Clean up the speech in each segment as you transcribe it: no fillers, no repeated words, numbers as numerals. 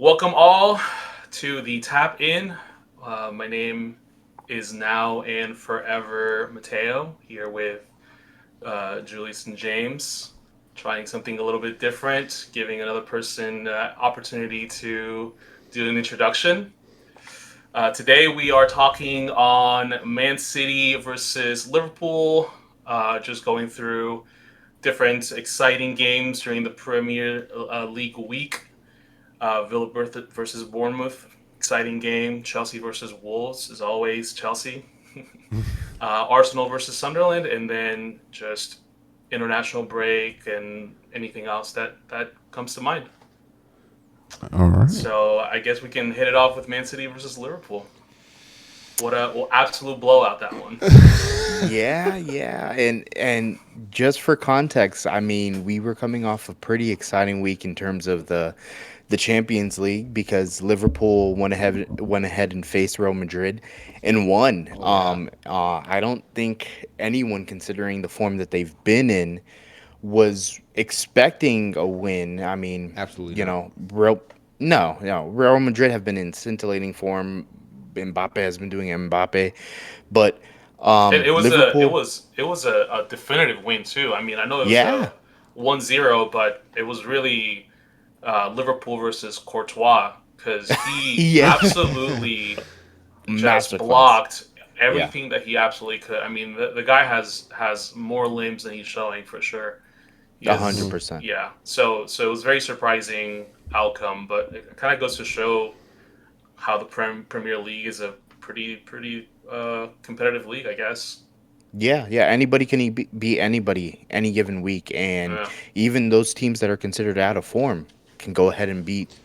Welcome all to the Tap In. My name is now and forever Mateo, here with Julius and James, trying something a little bit different, giving another person opportunity to do an introduction. Today we are talking on Man City versus Liverpool, just going through different exciting games during the Premier League week. Villa versus Bournemouth, exciting game. Chelsea versus Wolves, as always, Chelsea. Arsenal versus Sunderland, and then just international break and anything else that comes to mind. All right. So I guess we can hit it off with Man City versus Liverpool. What a absolute blowout that one. Yeah, and just for context, I mean, we were coming off a pretty exciting week in terms of the Champions League because Liverpool went ahead and faced Real Madrid and won. Oh yeah. I don't think anyone, considering the form that they've been in, was expecting a win. I mean, Absolutely you not. know, no, Real Madrid have been in scintillating form. Mbappe has been doing Mbappe, but It was a it Liverpool, was it was a definitive win too. I mean, I know it was yeah, a 1-0, but it was really Liverpool versus Courtois because he yeah, absolutely just masterclass, blocked yeah, everything that he absolutely could. I mean, the guy has more limbs than he's showing for sure. He a hundred is, Hmm. percent. yeah. So it was a very surprising outcome, but it kind of goes to show how the Premier League is a pretty competitive league, I guess. Yeah. Anybody can beat anybody any given week, and Yeah. even those teams that are considered out of form can go ahead and beat,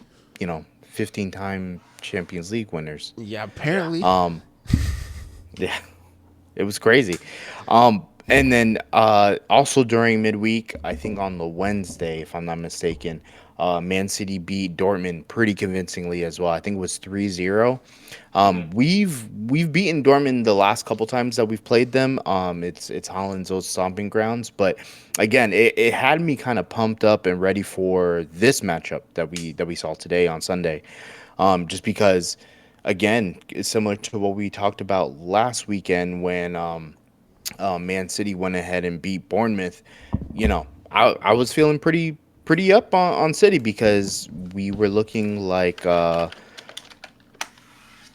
15-time Champions League winners. Yeah. Yeah. Apparently. Yeah, it was crazy. And then also during midweek, I think on the Wednesday, if I'm not mistaken, Man City beat Dortmund pretty convincingly as well. I think it was 3-0. Hmm. We've beaten Dortmund the last couple times that we've played them. It's Holland's old stomping grounds, but again, it had me kind of pumped up and ready for this matchup that we saw today on Sunday. Just because, again, it's similar to what we talked about last weekend when Man City went ahead and beat Bournemouth. I was feeling pretty up on City because we were looking like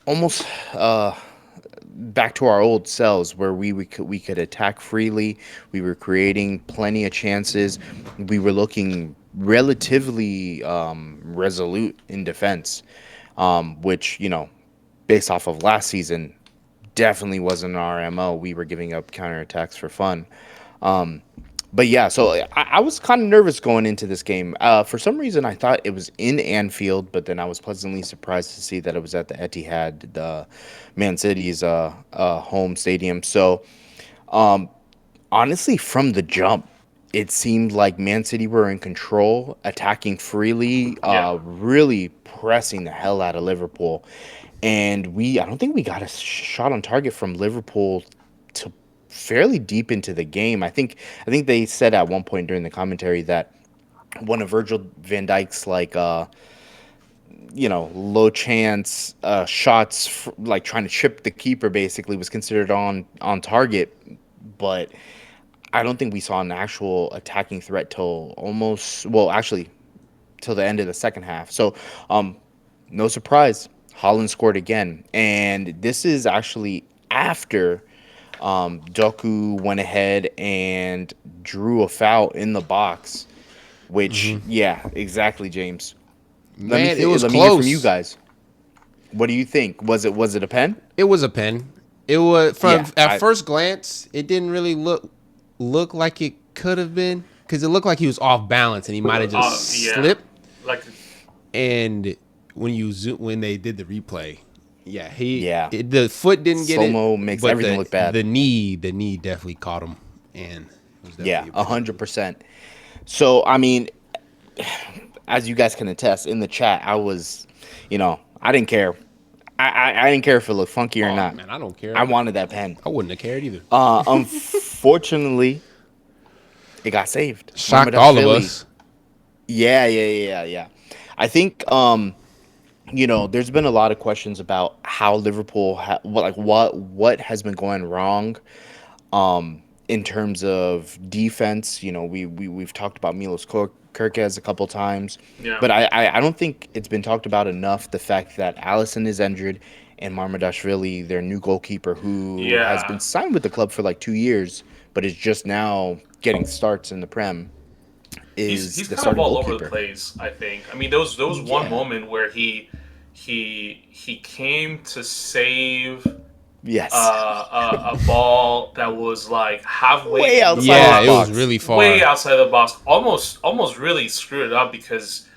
almost back to our old selves where we could attack freely. We were creating plenty of chances. We were looking relatively resolute in defense, which based off of last season, definitely wasn't our MO. We were giving up counterattacks for fun. But yeah, so I was kind of nervous going into this game. For some reason, I thought it was in Anfield, but then I was pleasantly surprised to see that it was at the Etihad, the Man City's home stadium. So honestly, from the jump, it seemed like Man City were in control, attacking freely, Yeah. really pressing the hell out of Liverpool. And I don't think we got a shot on target from Liverpool to fairly deep into the game. I think they said at one point during the commentary that one of Virgil van Dijk's low chance shots, like trying to chip the keeper, basically was considered on target, but I don't think we saw an actual attacking threat till almost, well, actually, till the end of the second half. So, no surprise, Holland scored again, and this is actually after Doku went ahead and drew a foul in the box. Which, Hmm. yeah, exactly, James. Man, it was Let me hear from you close. guys. What do you think? Was it a pen? It was a pen. It was from Yeah, at I first glance. It didn't really look like it could have been because it looked like he was off balance and he might have just Yeah. slipped. Like And when they did the replay, yeah, yeah. the foot didn't get Slow it, mo makes but everything the look bad. the knee definitely caught him, and it was Yeah, definitely a a penalty. hundred percent. So I mean, as you guys can attest in the chat, I didn't care. I didn't care if it looked funky or Oh not. man, I don't care. I wanted that pen. I wouldn't have cared either. Unfortunately, it got saved. Mohamed Shocked Al all of Philly. us. Yeah. I think there's been a lot of questions about how Liverpool, what has been going wrong, in terms of defense. We've talked about Milos Kerkez a couple times, Yeah. but I don't think it's been talked about enough. The fact that Allison is injured and Marmadashvili, their new goalkeeper, who has been Yeah. signed with the club for like 2 years, but is just now getting starts in the Prem, is He's the kind of starting all over the goalkeeper. place. I think. I mean, there was one Yeah. moment where he came to save Yes. a ball that was like halfway Way in the outside Yeah, his it box, was box. really way far. outside the box, almost really screwed it up because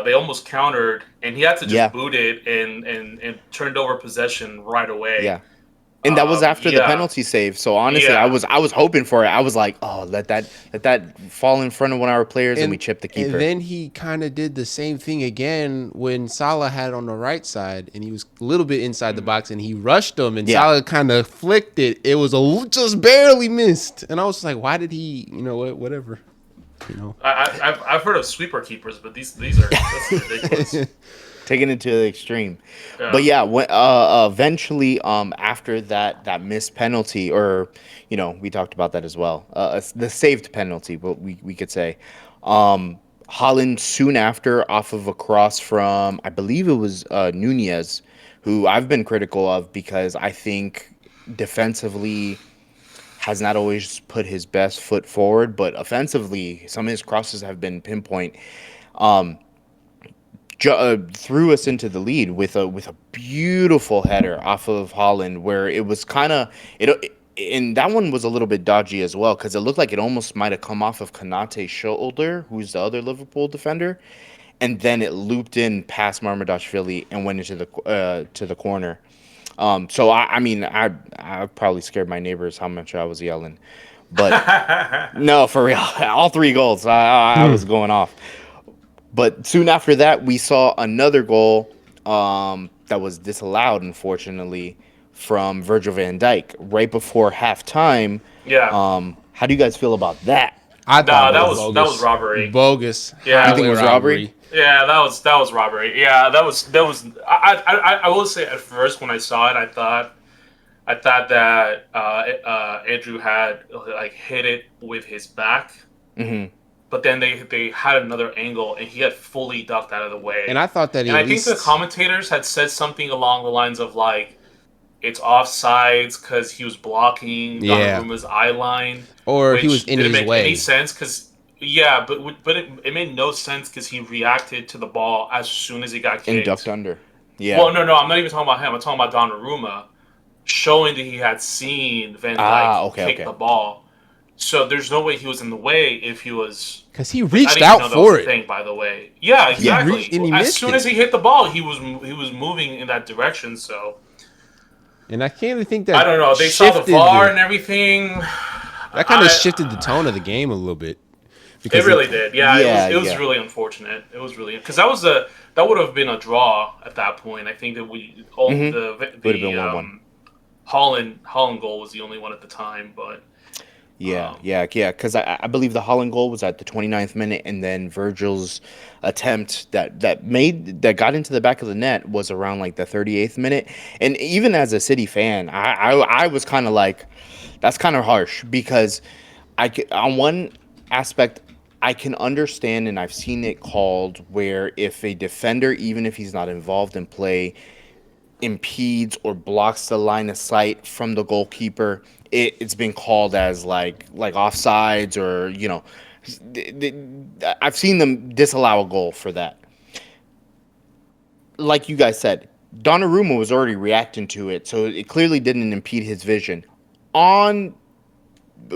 they almost countered, and he had to just Yeah. boot it and turned over possession right away. Yeah. And that was after the Yeah, penalty save. So honestly, I yeah. was I was hoping for it. I was like, oh, let that fall in front of one of our players, and we And chip the and keeper. then he kind of did the same thing again when Salah had it on the right side and he was a little bit inside the Mm. box and he rushed him and Yeah. Salah kind of flicked it. It was just barely missed. And I was like, why did he, whatever, you know. I've heard of sweeper keepers, but these are that's ridiculous. Taking it to the extreme. But Yeah, yeah, when, eventually, after that missed penalty, or we talked about that as well, the saved penalty, what we could say, Holland soon after, off of a cross from, I believe it was Nunez, who I've been critical of because I think defensively has not always put his best foot forward, but offensively, some of his crosses have been pinpoint. Threw us into the lead with a beautiful header off of Holland, where it was kind of and that one was a little bit dodgy as well because it looked like it almost might have come off of Konate's shoulder, who's the other Liverpool defender, and then it looped in past Marmadashvili and went into the to the corner. So I mean I probably scared my neighbors how much I was yelling, but no, for real, all three goals I was going off. But soon after that, we saw another goal that was disallowed, unfortunately, from Virgil van Dijk right before halftime. yeah. How do you guys feel about that? I thought Nah, it was that was bogus. robbery. Bogus. Yeah, You think Highway it was robbery? robbery. yeah, that was robbery. Yeah, that was. I will say at first when I saw it, I thought that Andrew had like hit it with his back, Hmm. but then they had another angle and he had fully ducked out of the And way. I thought that he And at I think the least, commentators had said something along the lines of like it's offsides because he was blocking yeah, Donnarumma's eye line, or he was which in didn't his make any way. sense because yeah, but it made no sense because he reacted to the ball as soon as he got And ducked kicked. under. Yeah. Well, no, I'm not even talking about him. I'm talking about Donnarumma, showing that he had seen Van Dyke Ah, okay, kick okay. the ball. So there's no way he was in the way if he was. Because he Which I reached didn't even out know that was for a it. thing, by the way. Yeah, He Yeah. reached exactly. and he As missed soon as it. he hit the ball, he was moving in that direction. So And I can't even think I that don't know. They saw the shifted VAR the and everything. that kind of shifted the tone of the game a little bit It because really did. Yeah, it was Yeah, it was yeah. really unfortunate. It was really because that would have been a draw at that point. I think that we all Hmm. the Would have been the 1-1. Holland goal was the only one at the time, but Yeah, um, yeah, yeah. Because I believe the Holland goal was at the 29th minute, and then Virgil's attempt that got into the back of the net was around like the 38th minute. And even as a City fan, I was kind of like, that's kind of harsh because on one aspect I can understand, and I've seen it called where if a defender, even if he's not involved in play, impedes or blocks the line of sight from the goalkeeper, it's been called as like offsides, or I've seen them disallow a goal for that. Like you guys said, Donnarumma was already reacting to it, so it clearly didn't impede his vision. On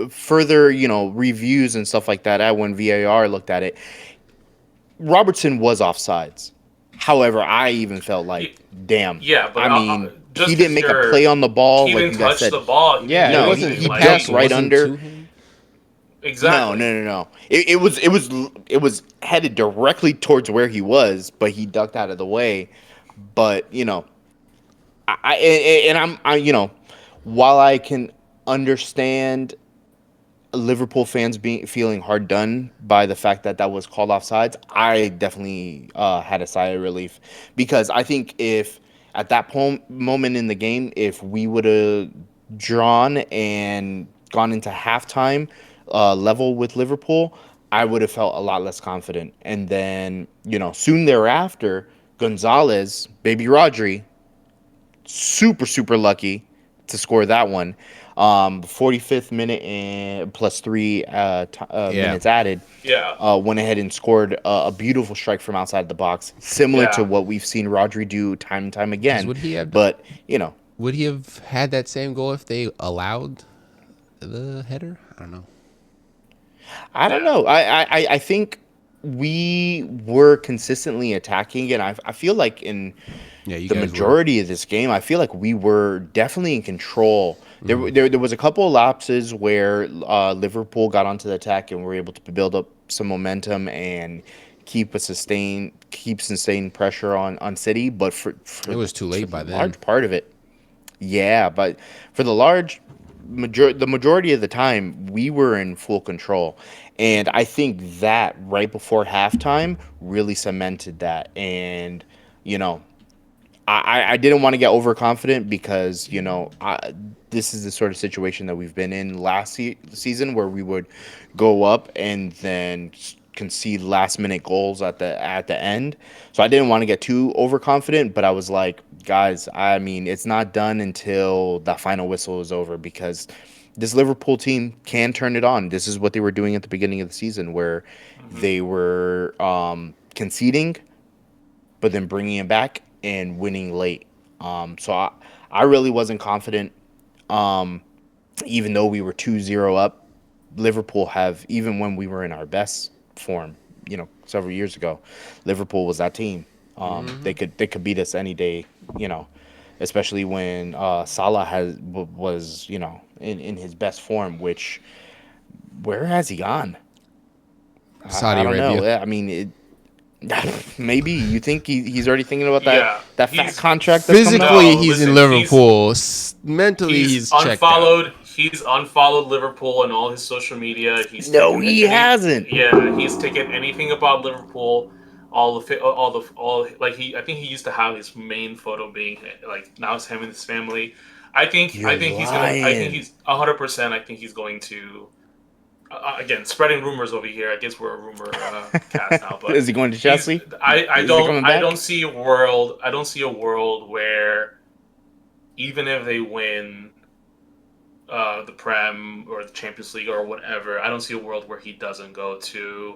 further, reviews and stuff like that, when VAR looked at it, Robertson was offsides. However, I even felt like, damn. yeah, but I mean, he just didn't because make a play on the ball, he like didn't you guys touch said. the ball, he didn't yeah, do it No, wasn't anything. he Like passed passed. It right wasn't under. to him. No, exactly. no, no, no. It was headed directly towards where he was, but he ducked out of the way. But and while I can understand Liverpool fans being feeling hard done by the fact that that was called offsides, I definitely had a sigh of relief, because I think if at that moment in the game, if we would have drawn and gone into halftime level with Liverpool, I would have felt a lot less confident. And then, soon thereafter, Gonzalez, baby Rodri, super lucky to score that one. 45th minute and plus three Yeah. minutes added. Yeah. Went ahead and scored a beautiful strike from outside the box, similar to Yeah. what we've seen Rodri do time and time 'Cause again. would he have But would he have had that same goal if they allowed the header? I don't know. I don't know. I think we were consistently attacking, and I feel like in Yeah, you the guys were. majority of this game, I feel like we were definitely in control. There was a couple of lapses where Liverpool got onto the attack and were able to build up some momentum and keep sustained pressure on City. But for It was too late for by the then. large part of it, yeah. But for the majority of the time, we were in full control. And I think that right before halftime really cemented that. And, you know, I didn't want to get overconfident because, this is the sort of situation that we've been in last season, where we would go up and then concede last minute goals at the end. So I didn't want to get too overconfident, but I was like, guys, I mean, it's not done until the final whistle is over, because this Liverpool team can turn it on. This is what they were doing at the beginning of the season, where they were conceding but then bringing it back and winning late. So I really wasn't confident. Um, Even though we were 2-0 up, Liverpool have, even when we were in our best form, several years ago, Liverpool was that team. They could beat us any day, especially when Salah was in his best form. Which, where has he gone? Saudi I don't know. Arabia. I mean, maybe you think he's already thinking about Yeah, that fat he's- contract that's coming up? Physically, No, he's listen, in Liverpool. Mentally, he's checked out. unfollowed. He's unfollowed Liverpool on all his social media. He's No, taken he hasn't. Yeah, he's taken anything about Liverpool. All like I think he used to have his main photo being like, now it's him and his family. I think You're he's gonna. I think lying. he's 100%. I think he's going to. Again, spreading rumors over here. I guess we're a rumor cast now, but Is he going to Chelsea? I Is he coming don't I back? don't see a world. I don't see a world where, even if they win the Prem or the Champions League or whatever, I don't see a world where he doesn't go to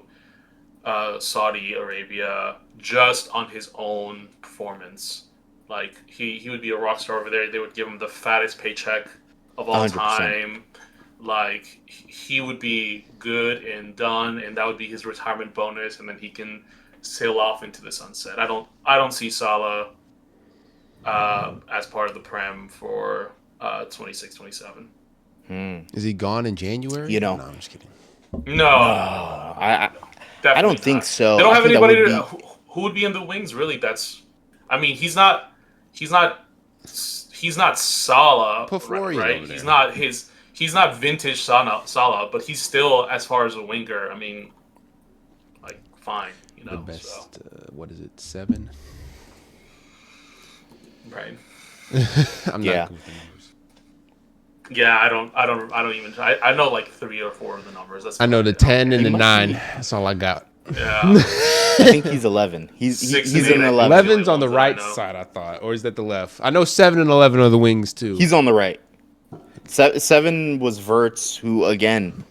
Saudi Arabia just on his own performance. Like, he would be a rock star over there. They would give him the fattest paycheck of all 100%. time. Like, he would be good and done, and that would be his retirement bonus, and then he can sail off into the sunset. I don't see Salah as part of the Prem for 26-27. Is he gone in January? You know. No, I'm just kidding. No, I definitely don't think not. so. They don't I have think that anybody would who would be in the wings, really. I mean, he's not Salah, Put Florian right? over there. He's not vintage Salah, but he's still, as far as a winger, I mean, like, fine, The So, best. What is it? 7. right. I'm Yeah. not good with the numbers. Yeah, I don't even. I know like 3 or 4 of the numbers. That's I know about the it. 10 and He the must 9. be. That's all I got. Yeah. I think he's 11. He's 6 he's and an 8, I think. 11. 11's on the ones that I right know. side, I thought. Or is that the left? I know 7 and 11 are the wings, too. He's on the right. 7 was Verts, who again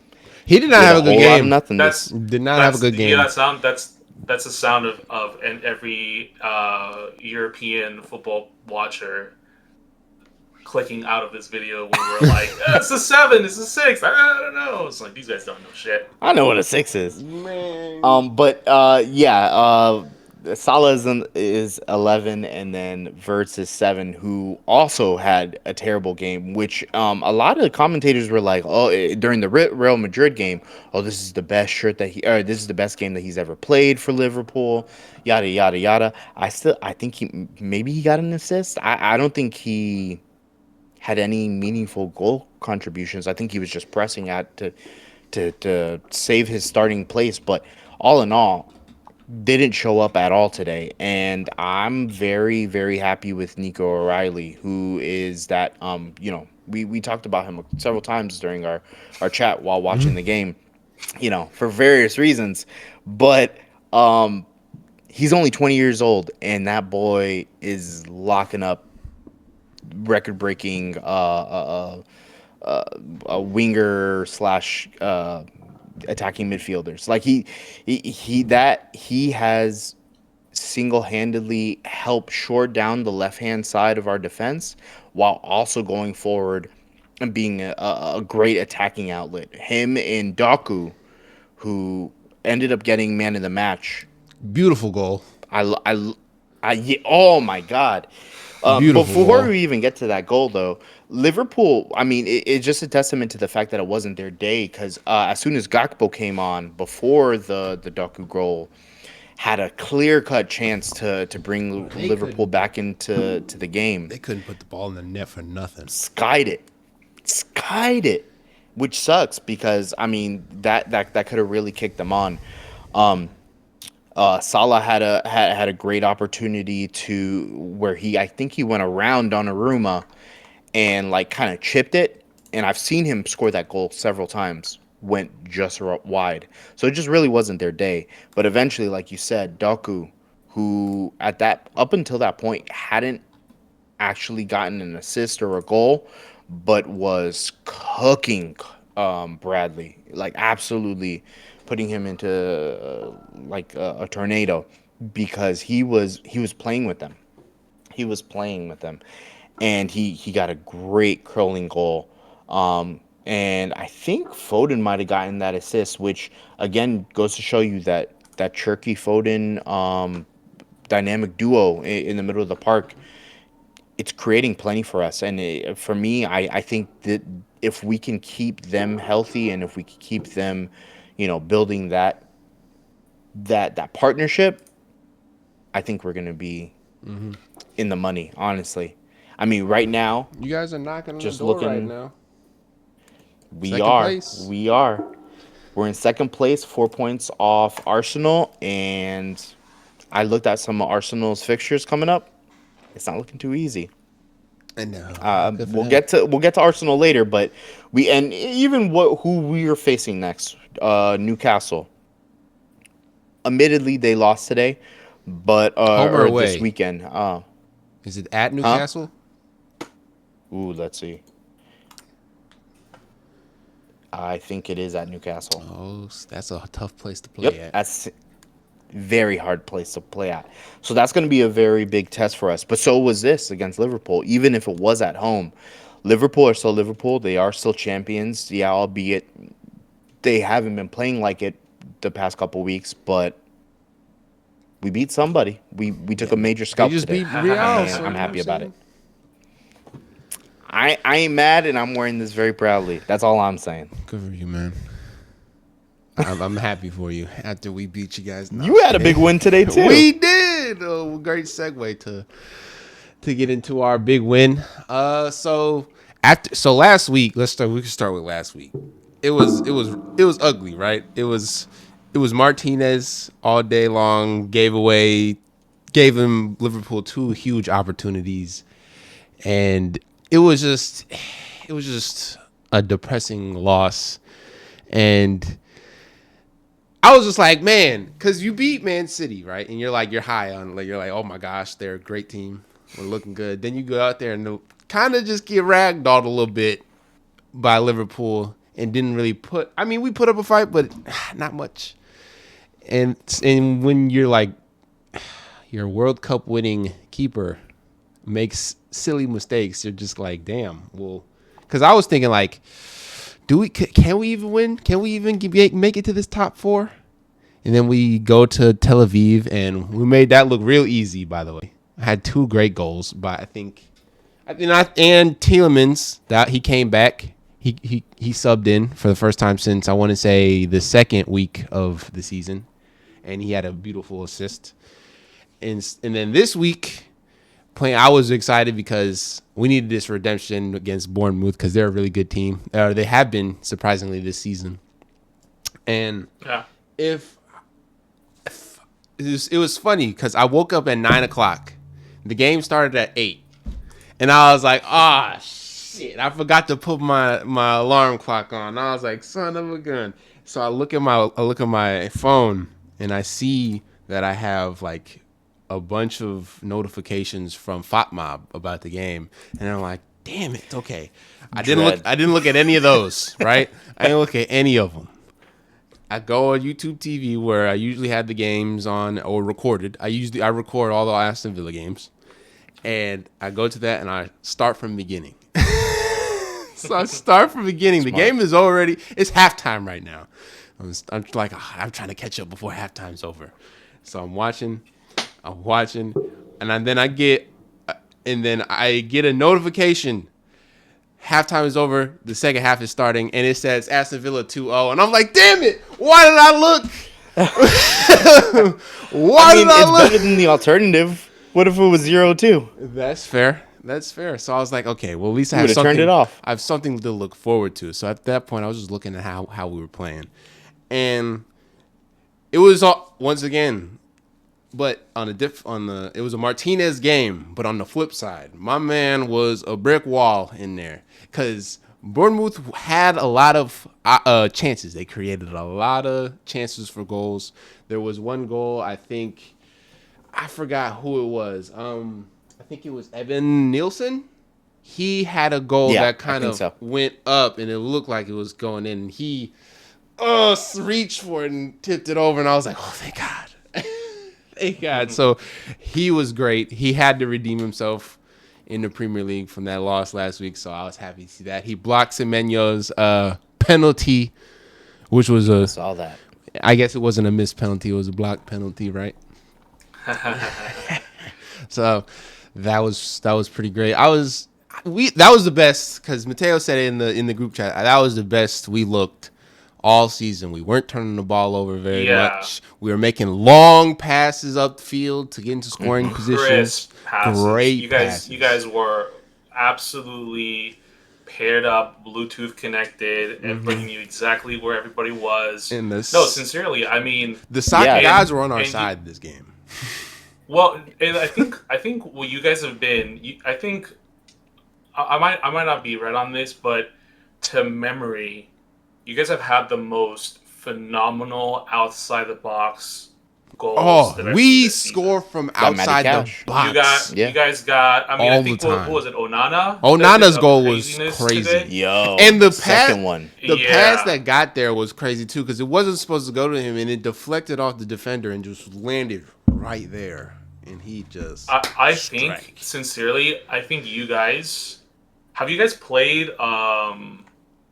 He did not did have a a good whole lot of game. nothingness. Did not have a good game. Yeah, that's the sound of every European football watcher clicking out of this video when we're like, it's a 7, it's a 6. I don't know. It's like, these guys don't know shit. I know what a 6 is. Man. But Salah is 11, and then Verts is 7, who also had a terrible game. Which a lot of the commentators were like, during the Real Madrid game, this is the best this is the best game that he's ever played for Liverpool. Yada yada yada. I think maybe he got an assist. I don't think he had any meaningful goal contributions. I think he was just pressing to save his starting place. But all in all, didn't show up at all today, and I'm very very happy with Nico O'Reilly, who is that we talked about him several times during our chat while watching the game, for various reasons, but he's only 20 years old, and that boy is locking up record breaking a winger slash attacking midfielders. Like he has single-handedly helped shore down the left-hand side of our defense while also going forward and being a great attacking outlet. Him and Doku, who ended up getting man of the match. Beautiful goal. Yeah, oh my God. Beautiful Before goal. we even get to that goal, though, Liverpool, I mean, it's just a testament to the fact that it wasn't their day, because as soon as Gakpo came on, before the Doku goal, had a clear-cut chance to bring Liverpool back into the game. They couldn't put the ball in the net for nothing. Skied it, which sucks because, I mean, that could have really kicked them on. Salah had a great opportunity to where I think he went around Donnarumma and like kind of chipped it, and I've seen him score that goal several times. Went just wide, so it just really wasn't their day. But eventually, like you said, Doku, who up until that point hadn't actually gotten an assist or a goal, but was cooking Bradley, like absolutely putting him into like a tornado, because he was playing with them. He was playing with them, and he got a great curling goal. And I think Foden might have gotten that assist, which again goes to show you that Cherky Foden dynamic duo in the middle of the park, it's creating plenty for us. And for me, I think that if we can keep them healthy and if we can keep them, building that partnership, I think we're going to be in the money, honestly. I mean, right now, You guys are knocking on just the door looking, right now. we Second are. place. We are. We're in second place, 4 points off Arsenal, and I looked at some of Arsenal's fixtures coming up. It's not looking too easy. I know. We'll get to Arsenal later, but who we are facing next, Newcastle. Admittedly, they lost today, but Home or or away? this weekend. Is it at Newcastle? Ooh, let's see. I think it is at Newcastle. Oh, that's a tough place to play Yep, at. that's very hard place to play at. So that's going to be a very big test for us. But so was this against Liverpool, even if it was at home. Liverpool are still Liverpool. They are still champions. Yeah, albeit they haven't been playing like it the past couple weeks, but we beat somebody. We took a major They scalp just today. beat Real. And so I'm you know happy what about saying? it. I ain't mad, and I'm wearing this very proudly. That's all I'm saying. Good for you, man. I'm happy for you. After we beat you guys, You had a big win today too. We did. Great segue to get into our big win. So last week, we can start with last week. It was ugly, right? It was Martinez all day long, gave him Liverpool 2 huge opportunities, and it was just a depressing loss. And I was just like, man, because you beat Man City, right? And you're high on, like, you're like, oh my gosh, they're a great team. We're looking good. Then you go out there and kind of just get ragdolled a little bit by Liverpool and didn't really we put up a fight, but not much. And when you're like, your World Cup winning keeper makes silly mistakes, you're just like, damn. Well, because I was thinking like, can we even win? Can we even make it to this top 4? And then we go to Tel Aviv, and we made that look real easy. By the way, I had 2 great goals, but I think and Tielemans, that he came back. He subbed in for the first time since, I want to say, the second week of the season, and he had a beautiful assist. And then this week, I was excited because we needed this redemption against Bournemouth, because they're a really good team. They have been, surprisingly, this season. And Yeah. if it was funny because I woke up at 9 o'clock. The game started at 8. And I was like, ah, shit. I forgot to put my alarm clock on. I was like, son of a gun. So I look at my phone and I see that I have like a bunch of notifications from FOTMob about the game. And I'm like, damn it. Okay. I didn't look at any of those, right? I didn't look at any of them. I go on YouTube TV where I usually have the games on or recorded. I record all the Aston Villa games. And I go to that and I start from the beginning. So I start from the beginning. Smart. The game is it's halftime right now. I'm like, I'm trying to catch up before halftime's over. So I'm watching, and then I get a notification. Halftime is over. The second half is starting, and it says Aston Villa 2-0. And I'm like, damn it! Why did I look? It's better than the alternative. What if it was 0-2? That's fair. So I was like, okay, well, at least I You have would've something. turned it off. I have something to look forward to. So at that point, I was just looking at how we were playing, and it was once again, but it was a Martinez game. But on the flip side, my man was a brick wall in there because Bournemouth had a lot of chances. They created a lot of chances for goals. There was one goal, I forgot who it was. I think it was Evan Nielsen. He had a goal that kind of went up, and it looked like it was going in. And he reached for it and tipped it over, and I was like, oh, thank God. Thank God. So he was great. He had to redeem himself in the Premier League from that loss last week, so I was happy to see that. He blocked Semenyo's penalty, which was I saw that. I guess it wasn't a missed penalty. It was a blocked penalty, right? So that was pretty great. That was the best because Mateo said it in the group chat. That was the best we looked all season. We weren't turning the ball over very much. We were making long passes upfield to get into scoring positions. Passes. Great passes. You guys were absolutely paired up, Bluetooth connected, and bringing you exactly where everybody was. No, sincerely, I mean, the soccer guys were on our side this game. Well, and I think what you guys have been, I think I might not be right on this, but to memory, you guys have had the most phenomenal outside the box goals. Oh, we score from outside the box. You guys got. I mean, all I think what was it? Onana. Onana's goal was crazy. Today? Yo, and the second one. Pass that got there was crazy too because it wasn't supposed to go to him, and it deflected off the defender and just landed right there, and he just. I think sincerely, I think you guys have you guys played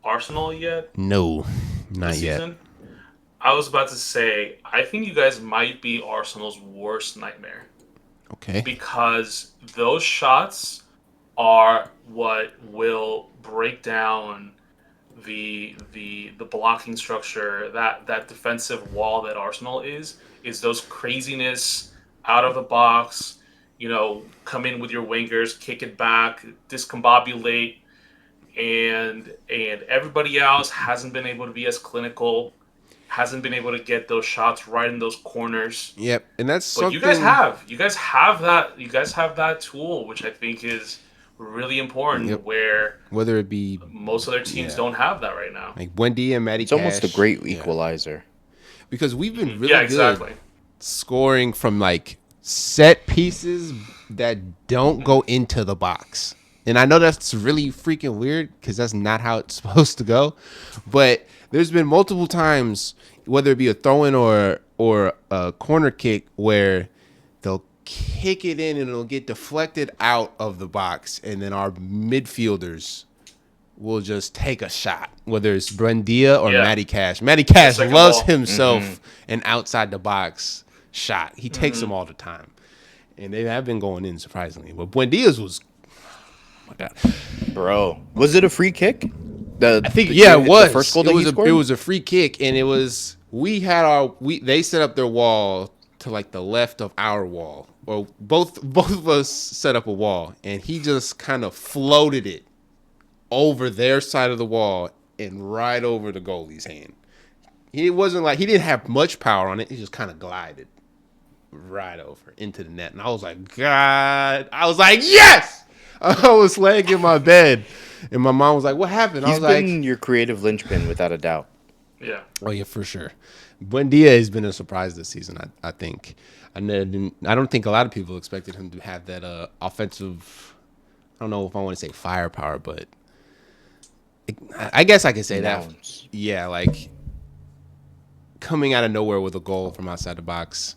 Arsenal yet? No, not yet. Season? I was about to say, I think you guys might be Arsenal's worst nightmare. Okay. Because those shots are what will break down the blocking structure, that defensive wall that Arsenal is those craziness out of the box, come in with your wingers, kick it back, discombobulate, and everybody else hasn't been able to be as clinical. Hasn't been able to get those shots right in those corners. Yep, and that's but something. You guys have that. You guys have that tool, which I think is really important. Yep. Whether it be most other teams don't have that right now. Like Wendy and Matty. It's almost a great equalizer. Because we've been really good scoring from like set pieces that don't go into the box. And I know that's really freaking weird because that's not how it's supposed to go. But there's been multiple times, whether it be a throw-in or a corner kick, where they'll kick it in and it'll get deflected out of the box. And then our midfielders will just take a shot, whether it's Buendia or Matty Cash. Matty Cash loves himself an outside-the-box shot. He takes them all the time. And they have been going in, surprisingly. But Buendia's was... Oh my God. Bro, was it a free kick? I think it was. The first goal that he scored? It was a free kick, and it was they set up their wall to like the left of our wall, or both of us set up a wall, and he just kind of floated it over their side of the wall and right over the goalie's hand. He wasn't like he didn't have much power on it. He just kind of glided right over into the net, and I was like, God! I was like, yes! I was laying in my bed, and my mom was like, "What happened?" I He's was like, been your creative linchpin without a doubt. Yeah. "Oh yeah, for sure." Buendia has been a surprise this season. I think. I don't think a lot of people expected him to have that offensive. I don't know if I want to say firepower, but I guess I could say that. Nouns. Yeah, like coming out of nowhere with a goal from outside the box.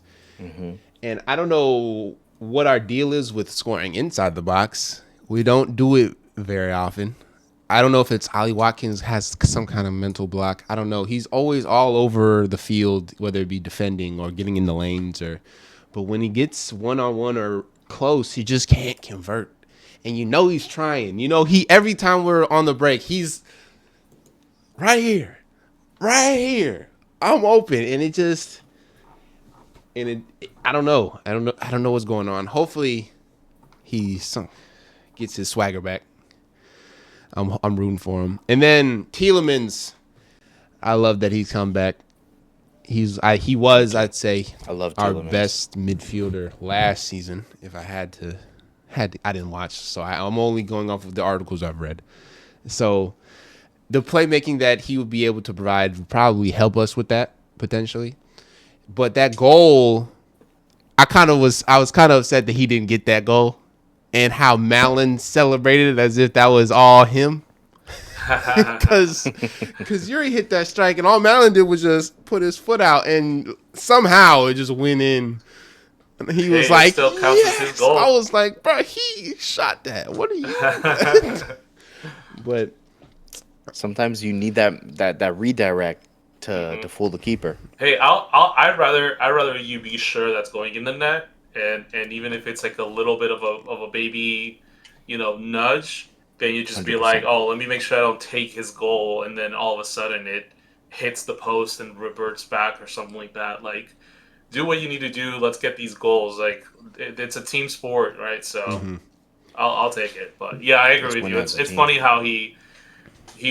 And I don't know what our deal is with scoring inside the box. We don't do it very often. I don't know if it's Ollie Watkins has some kind of mental block. I don't know. He's always all over the field, whether it be defending or getting in the lanes but when he gets one-on-one or close, he just can't convert. And you know he's trying. You know he every time we're on the break, he's right here. Right here. I'm open and it just I don't know. I don't know what's going on. Hopefully he gets his swagger back. I'm rooting for him. And then Tielemans, I love that he's come back. He was I'd say I love our Tielemans. best midfielder last season. If I had to I didn't watch, so I'm only going off of the articles I've read. So the playmaking that he would be able to provide would probably help us with that potentially. But that goal, I was kind of upset that he didn't get that goal, and how Malin celebrated it as if that was all him. Because Yuri hit that strike, and all Malin did was just put his foot out, and somehow it just went in. And he was it like, still counts as his yes! goal. I was like, bro, he shot that. What are you? But Sometimes you need that redirect to fool the keeper. Hey, I'd rather you be sure that's going in the net, and even if it's like a little bit of a baby, nudge, then you just be like, 100%. oh, let me make sure I don't take his goal, and then all of a sudden it hits the post and reverts back or something like that. Like, do what you need to do. Let's get these goals. Like, it's a team sport, right? So I'll take it. But yeah, I Let's agree with win you. as a It's team. funny how he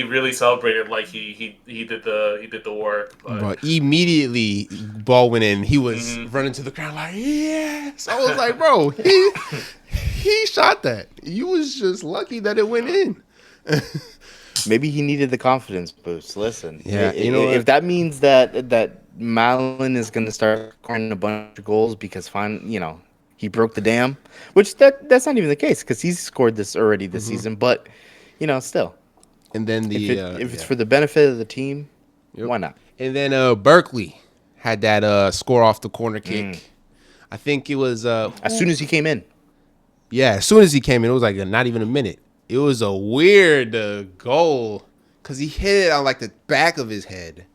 really celebrated like he did the work, but. Bro, immediately ball went in. He was Mhm. running to the ground like, yes. I was like, bro, he shot that. You was just lucky that it went in. Maybe he needed the confidence boost. Listen, Yeah, you know what? if that means that Malin is going to start scoring a bunch of goals because he broke the dam, which that's not even the case because he's scored this already this season. But still, And then if it's for the benefit of the team, why not? And then Berkeley had that score off the corner kick. I think it was As soon as he came in, as soon as he came in, it was like not even a minute. It was a weird goal because he hit it on like the back of his head.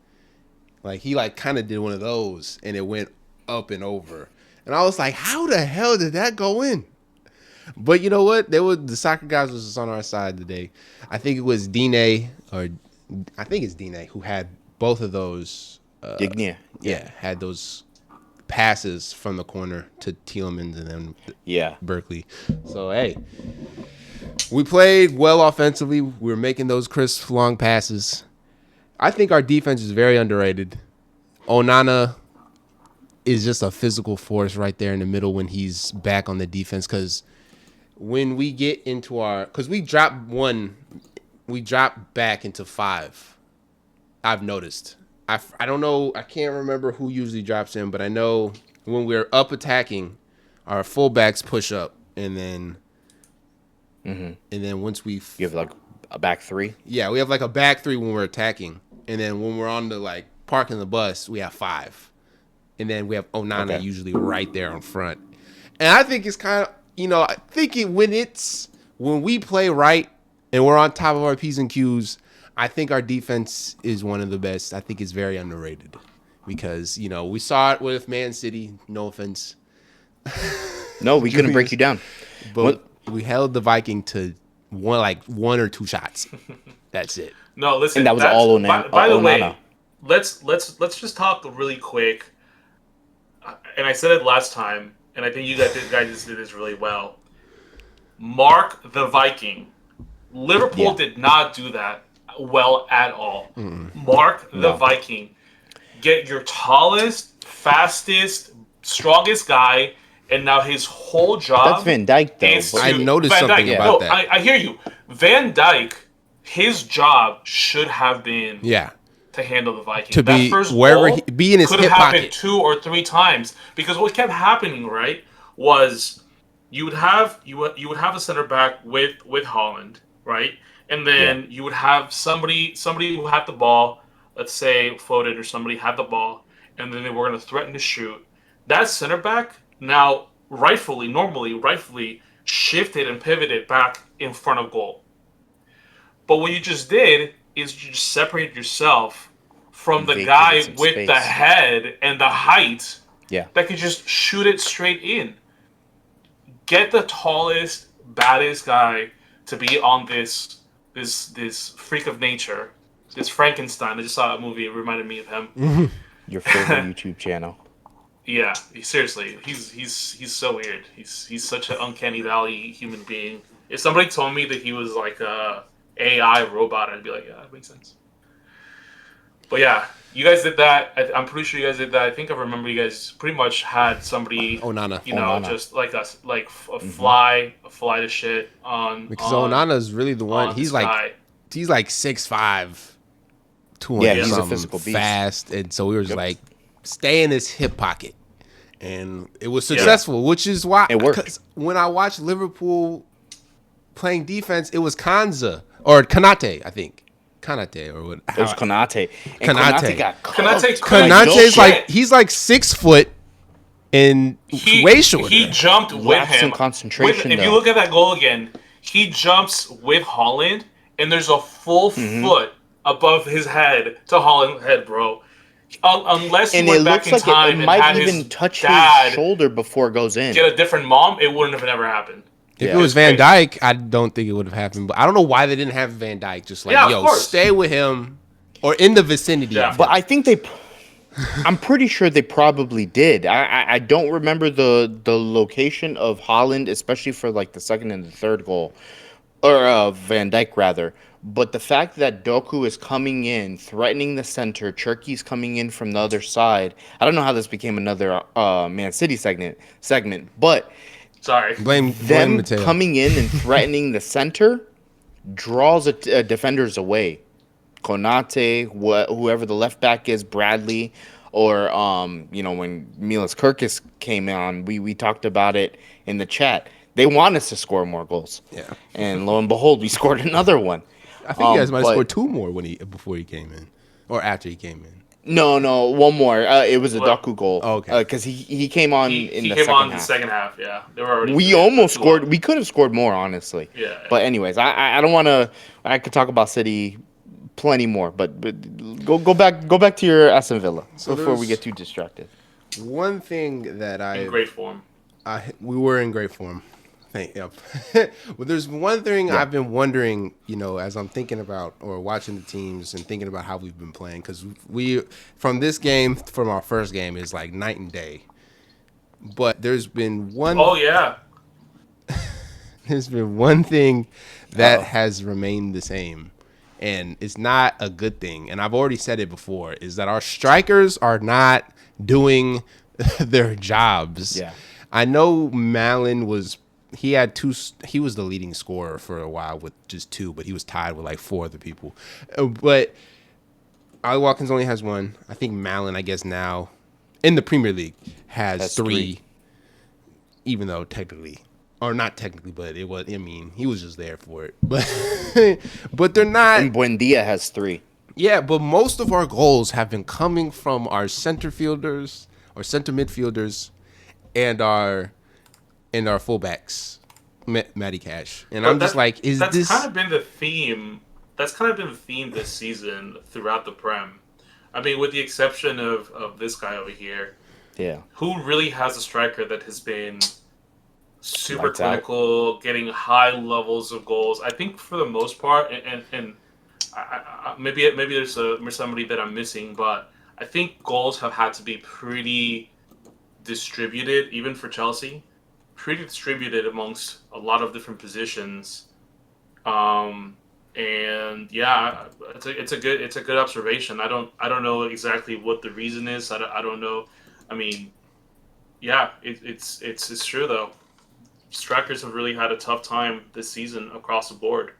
Like he like kind of did one of those, and it went up and over. And I was like, how the hell did that go in? But you know what? The soccer guys was just on our side today. I think it was Dine, or I think it's Dine who had both of those. Dignia. Yeah, had those passes from the corner to Tielemans and then Yeah. Berkeley. So hey, we played well offensively. We were making those crisp long passes. I think our defense is very underrated. Onana is just a physical force right there in the middle when he's back on the defense. Because when we get into because we drop back into 5. I've noticed. I don't know. I can't remember who usually drops in, but I know when we're up attacking, our fullbacks push up, and then once we You have like a back three. yeah, we have like a back 3 when we're attacking, and then when we're on the like parking the bus, we have 5, and then we have Onana Okay. usually right there in front. And I think it's kind of I think when we play right and we're on top of our P's and Q's. I think our defense is one of the best. I think it's very underrated because, we saw it with Man City. No offense. No, we couldn't break you down. But we held the Viking to one or 2 shots. That's it. No, listen. And that was that's- all By the Onana. way, let's just talk really quick. And I said it last time, and I think you guys did this really well. Mark the Viking. Liverpool Yeah. did not do that well at all. Mark the No. Viking. get your tallest, fastest, strongest guy, and now his whole That's job Van Dyke though. is But I to noticed Van something Dyke. Yeah. about No, that. I hear you. Van Dyke, his job should have been Yeah, to handle the Vikings. to That be first wherever he goal be in his could have hip happened pocket. 2 or 3 times because what kept happening, right, was you would have a center back with Holland, right, and yeah, then you would have somebody who had the ball, let's say Foden or somebody had the ball, and then they were going to threaten to shoot. That center back now rightfully shifted and pivoted back in front of goal. But what you just did is you just separated yourself from the vacated guy some with the space. head and the height Yeah, that could just shoot it straight in. Get the tallest, baddest guy to be on this freak of nature, this Frankenstein. I just saw a movie. It reminded me of him. your favorite YouTube channel. Yeah, seriously, he's so weird. He's such an uncanny valley human being. If somebody told me that he was like a AI robot, I'd be like, yeah, that makes sense. But yeah, you guys did that. I'm pretty sure you guys did that. I think I remember you guys pretty much had somebody, Onana. Onana. just like us, like a Mm-hmm. fly to shit on Because on Onana is really the one. on this guy. He's like 6'5", 200 Yeah, he's a something, physical beast. fast, and so we were just Yep. like, stay in his hip pocket, and it was Yeah. successful, which is why It worked. 'cause when I watched Liverpool playing defense, it was Kanza or Kanate, I think. Kanate or what? It was Konate. And Konate. Konate got Konate- cooked. Konate- Kanate's no like shit. he's like 6 foot and He way shorter. he jumped with Lapse in him. concentration, If you though. look at that goal again, he jumps with Holland, and there's a full Mm-hmm. foot above his head to Holland's head, bro. Unless he And it went back looks in like time it and might had even his touch dad his shoulder before it goes in. get a different mom, it wouldn't have never happened. If Yeah. it was It's Van crazy. Dyke, I don't think it would have happened. But I don't know why they didn't have Van Dyke. Just like, Yeah, of yo, course. stay with him or in the vicinity. Yeah. Of But him. I think I'm pretty sure they probably did. I don't remember the location of Holland, especially for like the second and the third goal, or Van Dijk rather. But the fact that Doku is coming in, threatening the center, Cherky's coming in from the other side. I don't know how this became another Man City segment, but Sorry. blame them Mateo. coming in and threatening the center draws defenders away. Konate, whoever the left back is, Bradley, or when Milas Kirkis came on, we talked about it in the chat. They want us to score more goals. Yeah. And lo and behold, we scored another one. I think you guys might have but- scored 2 more before he came in, or after he came in. No, one more. It was a What? Doku goal. Oh, okay. Because he came on He in the came second on half. the second half. Yeah, they were already. We almost scored. We could have scored more, honestly. Yeah. But anyways, I don't want to. I could talk about City plenty more, but go back to your Aston Villa So before we there's- get too distracted. One thing that in great form. we were in great form. Yep. Well, there's one thing I've been wondering, as I'm thinking about or watching the teams and thinking about how we've been playing, because from this game, from our first game, is like night and day. But there's been one. Oh yeah. There's been one thing that has remained the same, and it's not a good thing. And I've already said it before: is that our strikers are not doing their jobs. Yeah. I know Malin he had 2. He was the leading scorer for a while with just 2, but he was tied with like 4 other people. But Ali Watkins only has 1. I think Malin, I guess now in the Premier League has That's 3, 3. even though technically, or not technically, but it was. I mean, he was just there for it. But they're not. And Buendia has 3. Yeah, but most of our goals have been coming from our center fielders or center midfielders and our fullbacks, Matty Cash. And I'm just like, that's this? kind of been the theme? That's kind of been the theme this season throughout the Prem. I mean, with the exception of this guy over here, Yeah. who really has a striker that has been super Lights out. clinical, getting high levels of goals. I think for the most part, and maybe there's somebody that I'm missing, but I think goals have had to be pretty distributed, even for Chelsea, pretty distributed amongst a lot of different positions. And yeah, it's a good observation. I don't know exactly what the reason is. I don't know. I mean, yeah, it's true though. Strikers have really had a tough time this season across the board.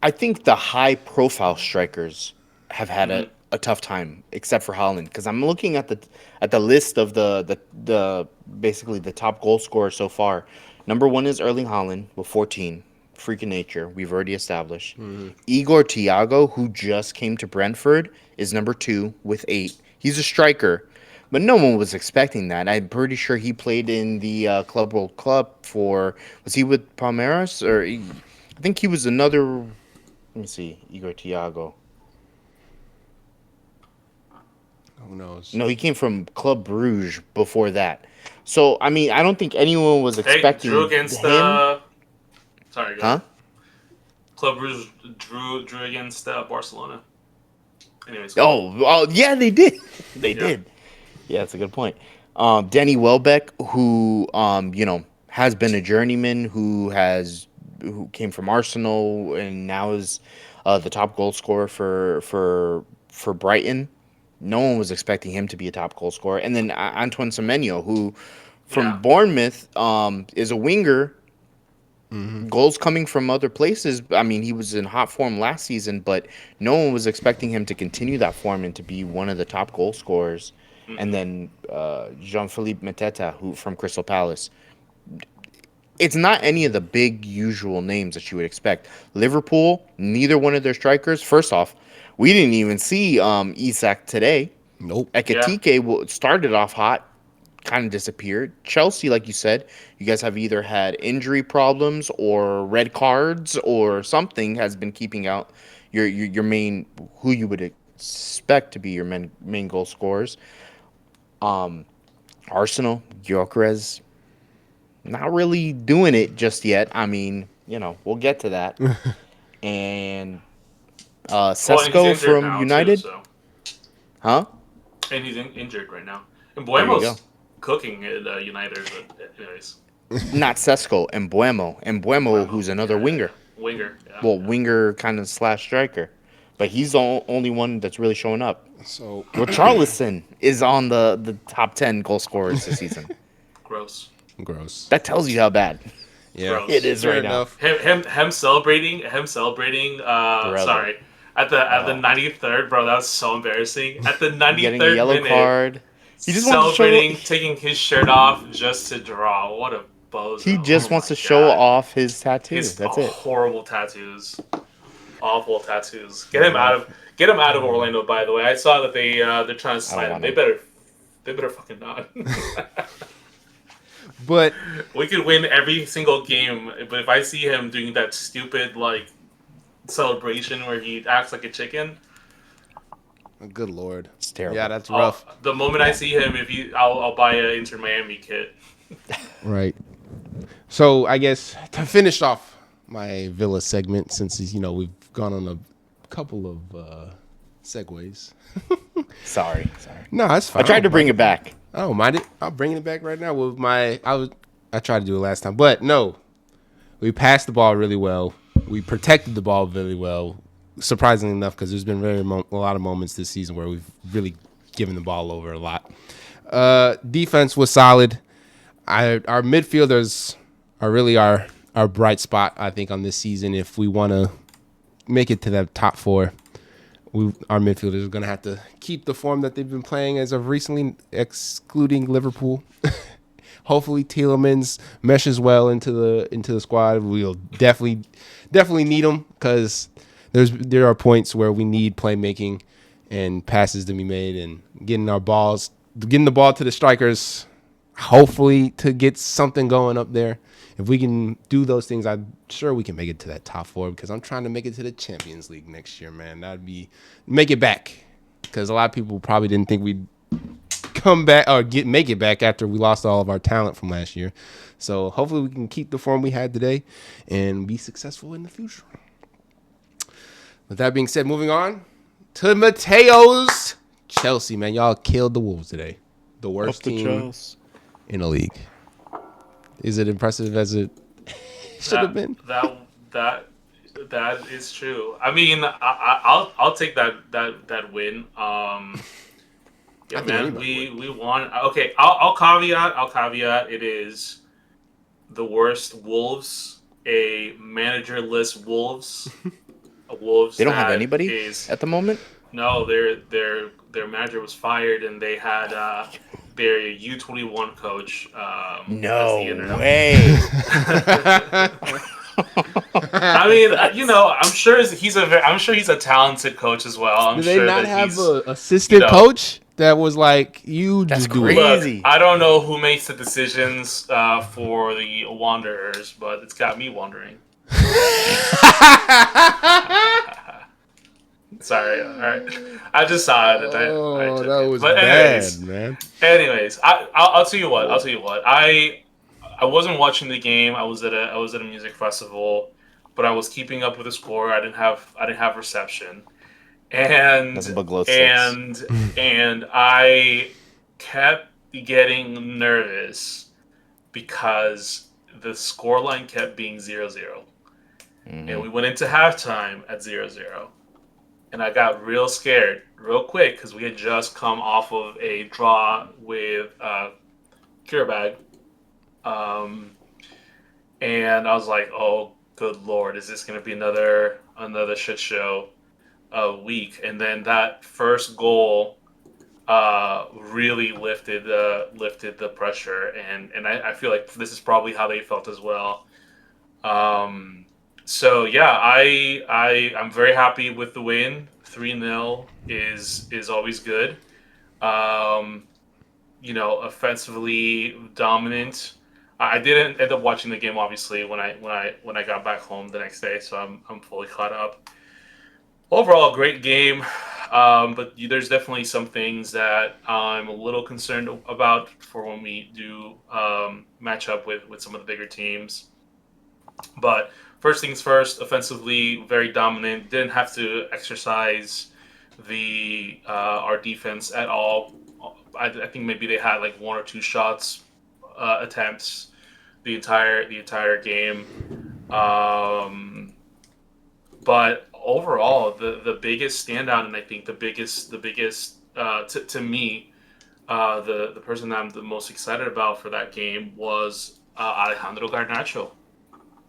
I think the high profile strikers have had Hmm. a tough time, except for Holland, because I'm looking at the list of the basically the top goal scorers so far. Number one is Erling Holland with 14, freaking nature. We've already established. Mm-hmm. Igor Thiago, who just came to Brentford, is number two with 8. He's a striker, but no one was expecting that. I'm pretty sure he played in the Club World Cup for. Was he with Palmeiras or? I think he was another. Let me see. Igor Thiago. Who knows? No, he came from Club Bruges before that. So, I mean, I don't think anyone was Hey, drew expecting against him. sorry, go Huh? ahead. Club Brugge drew against Barcelona. Anyways, go ahead. Oh, yeah, they did. They Yeah. did. Yeah, that's a good point. Danny Welbeck, who, has been a journeyman, who came from Arsenal and now is the top goal scorer for Brighton. No one was expecting him to be a top goal scorer. And then Antoine Semenyo, who from Yeah. Bournemouth is a winger. Mm-hmm. Goals coming from other places. I mean, he was in hot form last season, but no one was expecting him to continue that form and to be one of the top goal scorers. And Hmm. then Jean-Philippe Mateta, who from Crystal Palace. It's not any of the big usual names that you would expect. Liverpool, neither one of their strikers. First off, we didn't even see Isak today. Nope. Yeah. Ekatike started off hot, kind of disappeared. Chelsea, like you said, you guys have either had injury problems or red cards or something has been keeping out your main who you would expect to be your main goal scorers. Arsenal, Gyökeres, not really doing it just yet. I mean, we'll get to that. And Well, and he's Sesko injured from now too. United, So, huh? and he's injured right now. And There you go. Buemo's cooking at United, but anyways, Not Sesko, and Buemo, Buemo. who's another Yeah, yeah, winger. yeah. Winger. Yeah, Well, yeah. winger kind of slash striker, but he's the only one that's really showing up. So Richarlison is on the top 10 goal scorers this season. Gross. gross. That tells you how bad Yeah. it Gross. is Fair right now, enough. Him celebrating. Him celebrating. brother. Sorry. At the Oh, 93rd, bro, that was so embarrassing. At the getting a 93rd yellow minute, card. He just wanted to show. celebrating, taking his shirt off just to draw. What a He bozo! Oh just wants my to show god, off his tattoo. his That's it. horrible tattoos, awful tattoos. Fair enough. Get him out of Orlando. By the way, I saw that they're trying to I don't sign him. want him. They better fucking not. But We could win every single game, but if I see him doing that stupid like celebration where he acts like a chicken, good lord. It's Yeah, terrible. that's rough. the moment I Yeah. see him, I'll buy a Inter Miami kit. Right. So I guess to finish off my Villa segment, since we've gone on a couple of segues. Sorry. No, that's I fine. tried to bring it back. I don't mind it. I'll bring it back right now with my. I tried to do it last time, but no, we passed the ball really well. We protected the ball really well. Surprisingly enough, because there's been a lot of moments this season where we've really given the ball over a lot. Defense was solid. Our midfielders are really our bright spot, I think, on this season. If we want to make it to the top four, our midfielders are going to have to keep the form that they've been playing as of recently, excluding Liverpool. Hopefully, Tielemans meshes well into the squad. We'll definitely need him because there are points where we need playmaking and passes to be made and getting the ball to the strikers. Hopefully, to get something going up there. If we can do those things, I'm sure we can make it to that top four because I'm trying to make it to the Champions League next year, man. That'd be make it back because a lot of people probably didn't think we'd come back or make it back after we lost all of our talent from last year. So hopefully we can keep the form we had today and be successful in the future. With that being said, moving on to Mateo's Chelsea, man. Y'all killed the Wolves today. The worst team in the league. Is it impressive as it should have been? That That is true. I mean, I'll take that win. I Yeah, think man, anybody would. we won. Okay, I'll caveat. It is the worst Wolves, a managerless Wolves, a Wolves They don't have that anybody is at the moment. no, their manager was fired, and they had their U21 coach as the No interim. way. I mean, I'm sure he's a talented coach as well. I'm Did they sure not that have he's, a you assistant know, coach that was like, you That's just do it? look, crazy. I don't know who makes the decisions for the Wanderers, but it's got me wondering. Sorry, all right. I just saw it and I Oh, took that it. was But bad, anyways, man. I'll tell you what. I'll tell you what. I wasn't watching the game. I was at a music festival, but I was keeping up with the score. I didn't have reception, and Nothing but glow sticks. and and I kept getting nervous because the scoreline kept being 0-0, and Hmm. we went into halftime at 0-0, and I got real scared real quick because we had just come off of a draw with Kiribag. Um, and I was like, "Oh, good lord, is this gonna be another shit show week?" And then that first goal really lifted the pressure, and I feel like this is probably how they felt as well. Um, so yeah, I'm very happy with the win. 3-0 is always good. Um, offensively dominant. I didn't end up watching the game obviously when I got back home the next day, so I'm fully caught up. Overall, great game, but there's definitely some things that I'm a little concerned about for when we do match up with some of the bigger teams. But first things first, offensively very dominant. Didn't have to exercise the our defense at all. I think maybe they had like one or two shots attempts the entire game. Um, but overall, the biggest standout, and I think the biggest to me, the person that I'm the most excited about for that game was Alejandro Garnacho.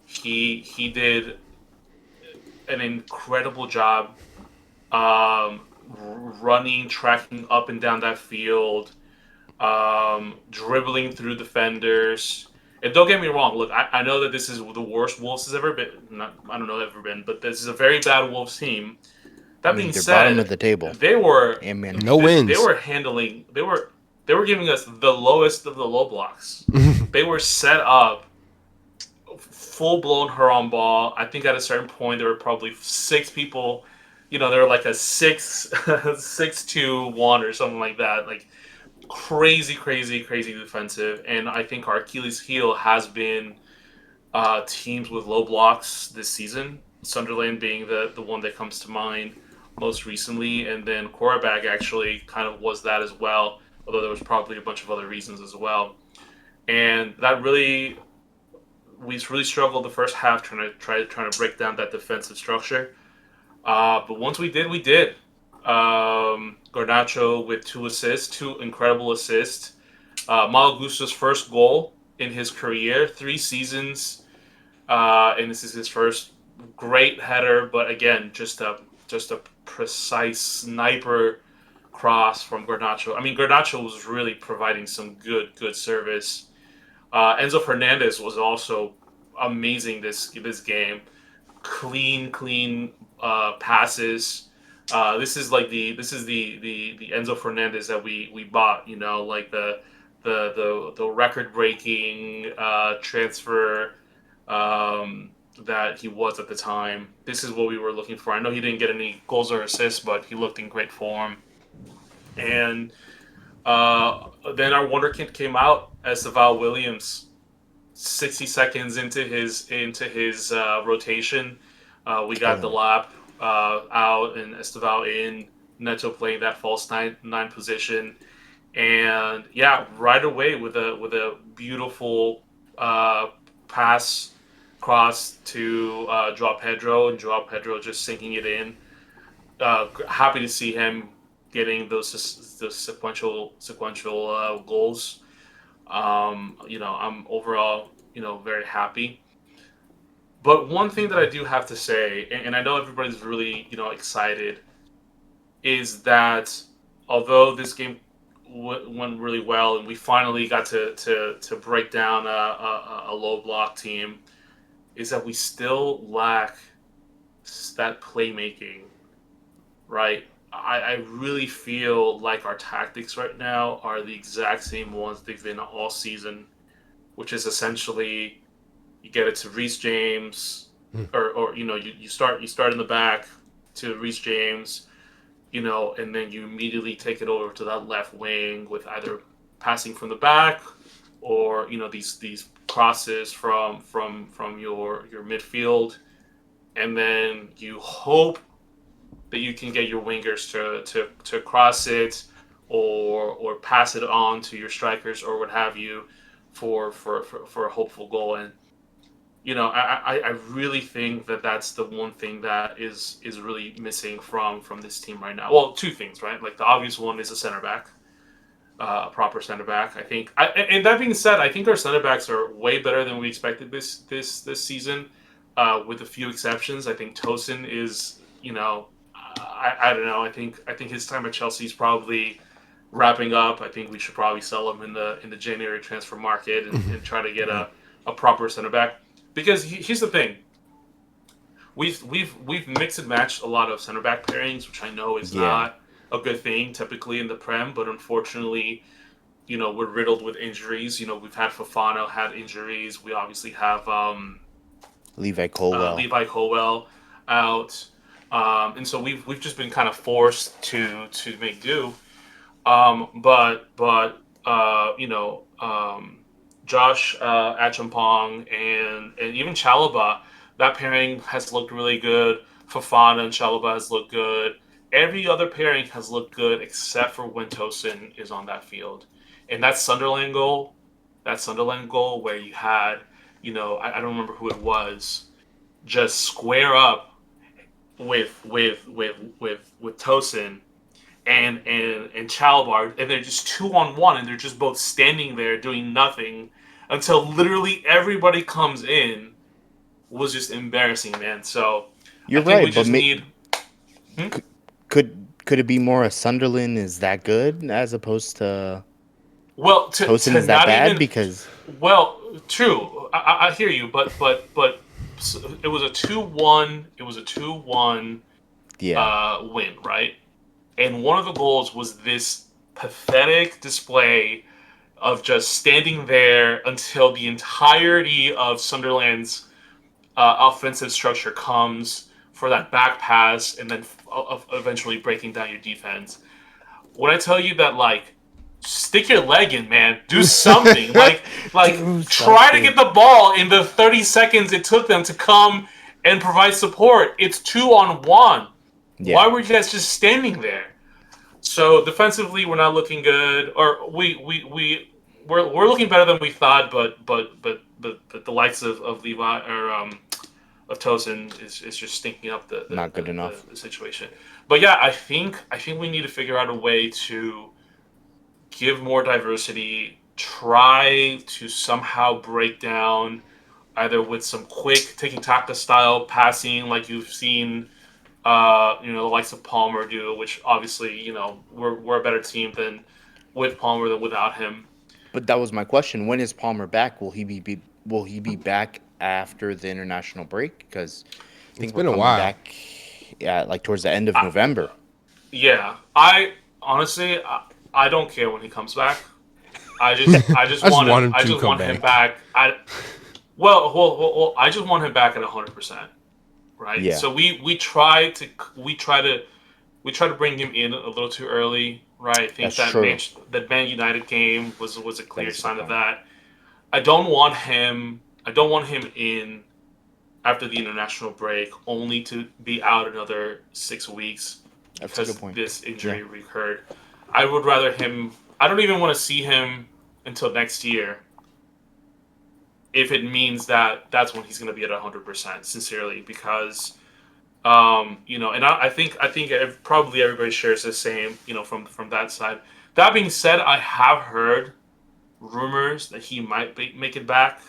He did an incredible job running, tracking up and down that field, dribbling through defenders. And don't get me wrong. Look, I know that this is the worst Wolves has ever been. Not, I don't know ever been, but this is a very bad Wolves team. I That mean, being they're bottom of said, the table. they were And No they wins. were handling they were giving us the lowest of the low blocks. They were set up full blown her on ball. I think at a certain point there were probably six people. They were like a 6-2-1 or something like that. Like crazy, crazy, crazy defensive. And I think our Achilles heel has been teams with low blocks this season. Sunderland being the one that comes to mind most recently, and then Korabag actually kind of was that as well. Although there was probably a bunch of other reasons as well. And that we really struggled the first half trying to break down that defensive structure. But once we did, we did. Garnacho with two incredible assists. Malagusto's first goal in his career, 3 seasons, and this is his first great header. But again, just a precise sniper cross from Garnacho. I mean, Garnacho was really providing some good service. Enzo Fernandez was also amazing this game. Clean passes. This is the Enzo Fernandez that we bought. Like the record breaking transfer that he was at the time. This is what we were looking for. I know he didn't get any goals or assists, but he looked in great form. And then our wonder kid came out as Val Williams. 60 seconds into his rotation, we got the Oh, lap out and Esteval in. Neto playing that false nine position, and yeah, right away with a beautiful uh, pass cross to Joao Pedro, and Joao Pedro just sinking it in. Happy to see him getting those sequential goals. I'm overall very happy. But one thing that I do have to say, and I know everybody's really excited, is that although this game went really well, and we finally got to break down a low block team, is that we still lack that playmaking, right? I really feel like our tactics right now are the exact same ones they've been all season, which is essentially you get it to Reece James, or you start in the back to Reece James, and then you immediately take it over to that left wing with either passing from the back or these crosses from your midfield, and then you hope that you can get your wingers to cross it or pass it on to your strikers or what have you for a hopeful goal. And I really think that that's the one thing that is really missing from this team right now. Well, two things, right? Like the obvious one is a center back, a proper center back. I think. And that being said, I think our center backs are way better than we expected this season, with a few exceptions. I think Tosin is, I don't know. I think his time at Chelsea is probably wrapping up. I think we should probably sell him in the January transfer market and try to get a proper center back. Because here's the thing, we've mixed and matched a lot of center back pairings, which I know is Yeah. not a good thing typically in the Prem, but unfortunately, we're riddled with injuries. We've had Fofana had injuries. We obviously have Levi Colwell. Levi Colwell out, and so we've just been kind of forced to make do. But Josh Achampong and even Chalaba, that pairing has looked really good. Fafana and Chalaba has looked good. Every other pairing has looked good except for when Tosin is on that field. And that Sunderland goal where you had, I don't remember who it was, just square up with Tosin and Chalbar, and they're just 2-on-1, and they're just both standing there doing nothing until literally everybody comes in. Was just embarrassing, man. So I You're think we right, but just need. Hmm? could it be more a Sunderland is that good as opposed to Well, Tosin to is that not bad? even. Because Well, true. I hear you, but it was a 2-1. It was a 2-1 yeah, win, right? And one of the goals was this pathetic display of just standing there until the entirety of Sunderland's offensive structure comes for that back pass, and then eventually breaking down your defense. When I tell you that, like, stick your leg in, man, do something. Like do try to something. get the ball in the 30 seconds it took them to come and provide support. It's 2-on-1. Why Yeah, were you guys just standing there? So defensively, we're not looking good, or we're looking better than we thought. But the likes of Levi or of Tosin is just stinking up the the, not good the, enough. the the situation. But yeah, I think we need to figure out a way to give more diversity. Try to somehow break down either with some quick taking taka style passing like you've seen the likes of Palmer do, which obviously, we're a better team than with Palmer than without him. But that was my question. When is Palmer back? Will he be back after the international break? Because I It's think we're been a coming while. back, yeah, like towards the end of I, November. yeah, I honestly, I don't care when he comes back. I just I just want want him. him I to just come want him back. back. I just want him back at 100%. Right. Yeah, So we try to bring him in a little too early. Right. I think that's that true. Man United game was a That clear is a good sign of point. that. I don't want him in after the international break, only to be out another 6 weeks That's a good because point. this Yeah, injury recurred. I would rather him. I don't even want to see him until next year. if it means that that's when he's going to be at 100%, sincerely, because and I think probably everybody shares the same, from that side. That being said, I have heard rumors that he might make it back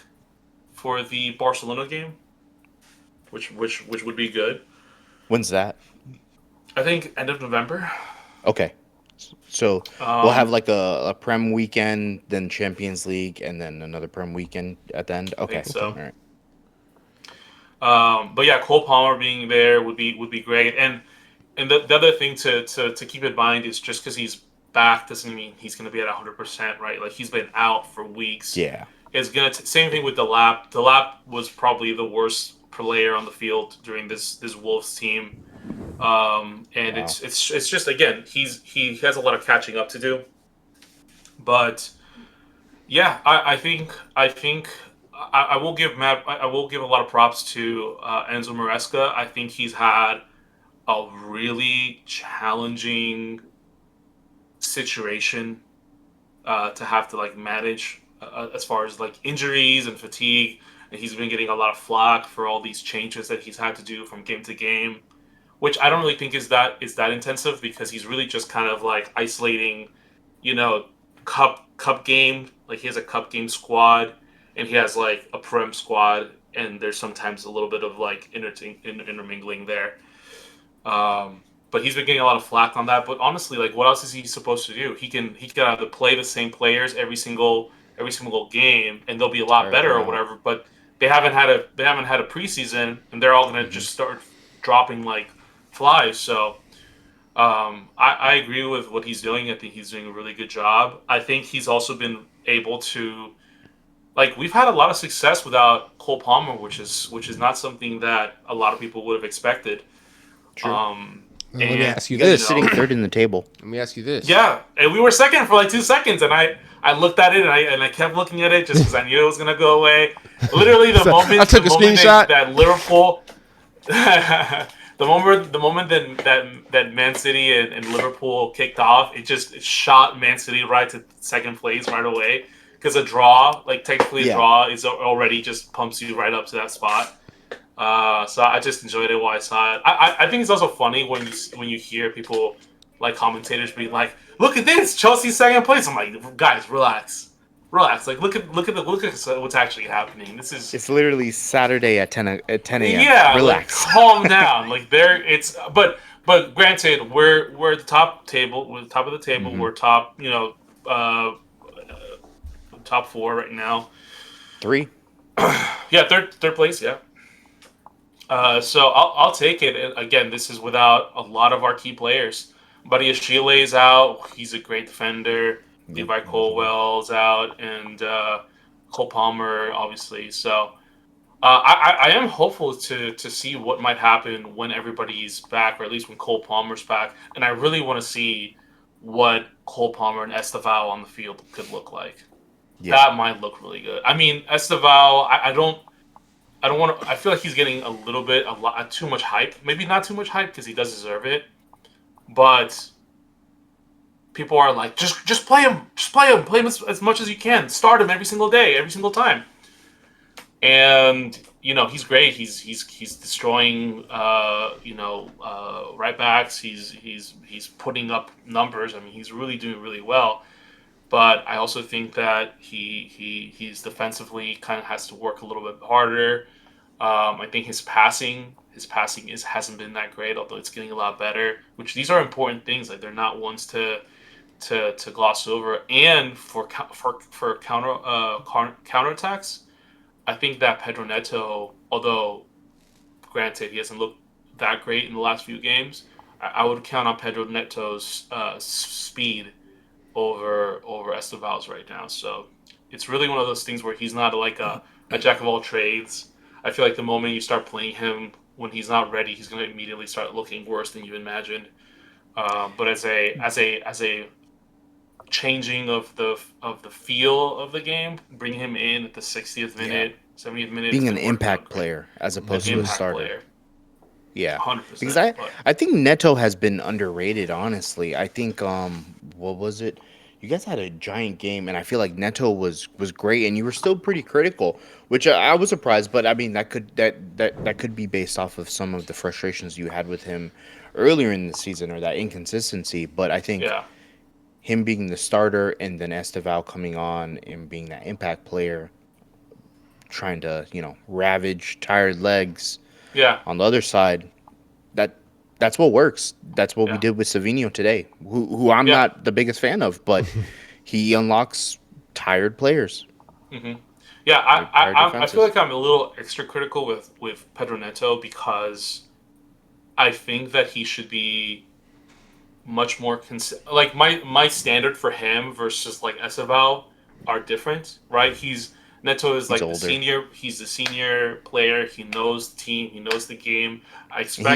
for the Barcelona game, which would be good. When's that? I think end of November. Okay. So we'll have Um, like a Prem weekend, then Champions League, and then another Prem weekend at the end. I Okay. think so. All right. But yeah, Cole Palmer being there would be great. And the other thing to keep in mind is just because he's back doesn't mean he's going to be at 100%, right? Like he's been out for weeks. Yeah. It's same thing with the lap. The lap was probably the worst player on the field during this Wolves team. And Wow. it's just, again, he has a lot of catching up to do. But yeah, I think I will give Matt I will give a lot of props to Enzo Maresca. I think he's had a really challenging situation to have to like manage, as far as like injuries and fatigue. And he's been getting a lot of flack for all these changes that he's had to do from game to game, which I don't really think is that intensive, because he's really just kind of like isolating, you know, cup game. Like he has a cup game squad, and he has like a prem squad, and there's sometimes a little bit of like intermingling there. But he's been getting a lot of flack on that. But honestly, like, what else is he supposed to do? He can either play the same players every single game, and they'll be a lot Tire better them or out. whatever. But they haven't had a preseason, and they're all gonna Hmm. just start dropping like flies. So I agree with what he's doing. I think he's doing a really good job. I think he's also been able to, like, we've had a lot of success without Cole Palmer, which is not something that a lot of people would have expected. True. Um, Now, let me and ask you You guys are you this. sitting know, third in the table. Let me ask you this. yeah, and we were second for like 2 seconds, and I looked at it, and I kept looking at it just because I knew it was gonna go away. Literally, the So I moment the took a moment that, screenshot. that Liverpool, the moment that Man City and Liverpool kicked off, it shot Man City right to second place right away, because a draw, like technically a Yeah. draw, is already just pumps you right up to that spot. So I just enjoyed it while I saw it. I think it's also funny when you hear people, like commentators, being like, "Look at this, Chelsea's second place." I'm like, guys, relax, relax. Like, look at what's actually happening. This is, It's literally Saturday at 10 a.m. yeah, like, Relax. calm down. Like, there, it's but granted, we're at the top table. We're at the top of the table. Hmm. We're top, top four right now. 3. Yeah, third place. Yeah. So I'll take it. And again, this is without a lot of our key players. Buddy Ashile is out. He's a great defender. Yep. Levi Colwell's out, and Cole Palmer, obviously. So I am hopeful to see what might happen when everybody's back, or at least when Cole Palmer's back. And I really want to see what Cole Palmer and Estevao on the field could look like. Yeah. That might look really good. I mean, Estevao, I don't want to. I feel like he's getting a lot, too much hype. Maybe not too much hype, because he does deserve it. But people are like, just play him as much as you can. Start him every single day, every single time. And he's great. He's destroying right backs. He's putting up numbers. I mean, he's really doing really well. But I also think that he's defensively kind of has to work a little bit harder. I think his passing hasn't been that great, although it's getting a lot better. Which, these are important things. Like, they're not ones to gloss over. And for counterattacks, I think that Pedro Neto, although granted he hasn't looked that great in the last few games, I would count on Pedro Neto's speed over Esteval's right now. So it's really one of those things where he's not like a jack of all trades. I feel like the moment you start playing him when he's not ready, he's going to immediately start looking worse than you imagined. But as a changing of the feel of the game, bring him in at the 60th Yeah. minute, 70th minute, Being it's an going to work impact out great. player as An opposed to a impact starter. player, Yeah. Because 100%. I But I think Neto has been underrated, honestly. I think what was it? you guys had a giant game, and I feel like Neto was great, and you were still pretty critical, which I was surprised. But I mean, that could be based off of some of the frustrations you had with him earlier in the season, or that inconsistency. But I think Yeah, him being the starter and then Esteval coming on and being that impact player, trying to ravage tired legs yeah, on the other side, that that's what works. That's what we yeah, did with Savinho today, who I'm yeah. not the biggest fan of, but he unlocks tired players, hmm Yeah, tired I feel defenses. like I'm a little extra critical with Pedro Neto because I think that he should be much more like my standard for him versus like Esteval are different, right? Neto is He's like the older. senior. He's the senior player. He knows the team. He knows the game.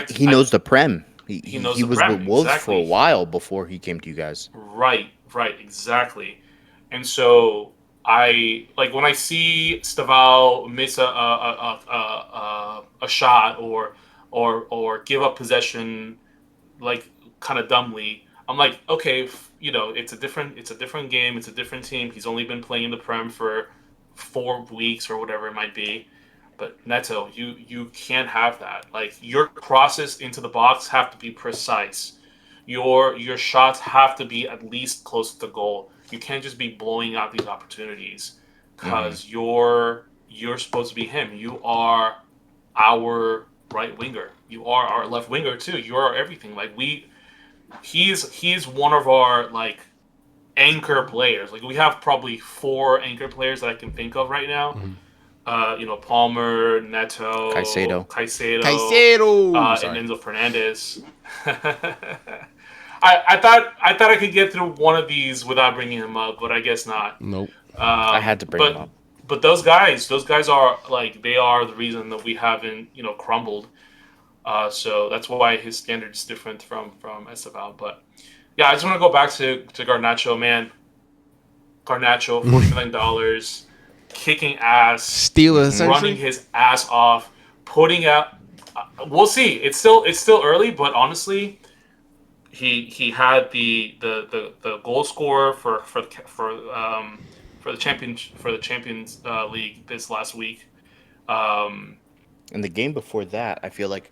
He knows the Prem. He knows He the was prem with Wolves for a exactly. while before he came to you guys. Right, exactly. And so I like when I see Staval miss a shot or give up possession like kind of dumbly. I'm like, okay, it's a different game, it's a different team. He's only been playing in the Prem for 4 weeks or whatever it might be. But Neto, you can't have that. Like your crosses into the box have to be precise. Your shots have to be at least close to the goal. You can't just be blowing out these opportunities Hmm. because you're supposed to be him. You are our right winger. You are our left winger too. You are everything. Like he's one of our like anchor players. Like we have probably four anchor players that I can think of right now. Mhm. Palmer, Neto, Caicedo. Caicedo, Caicedo. and Sorry. Enzo Fernandez. I thought I could get through one of these without bringing him up, but I guess not. Nope. I Um, had to bring him but up. but those guys are like they are the reason that we haven't crumbled. So that's why his standard is different from Esteval. But yeah, I just want to go back to Garnacho, man. Garnacho, $40 million, kicking ass, Steal of the Hmm. running century. his ass off, putting out. We'll see. It's still early, but honestly, he had the goal scorer for the Champions League this last week. Um, And the game before that, I feel like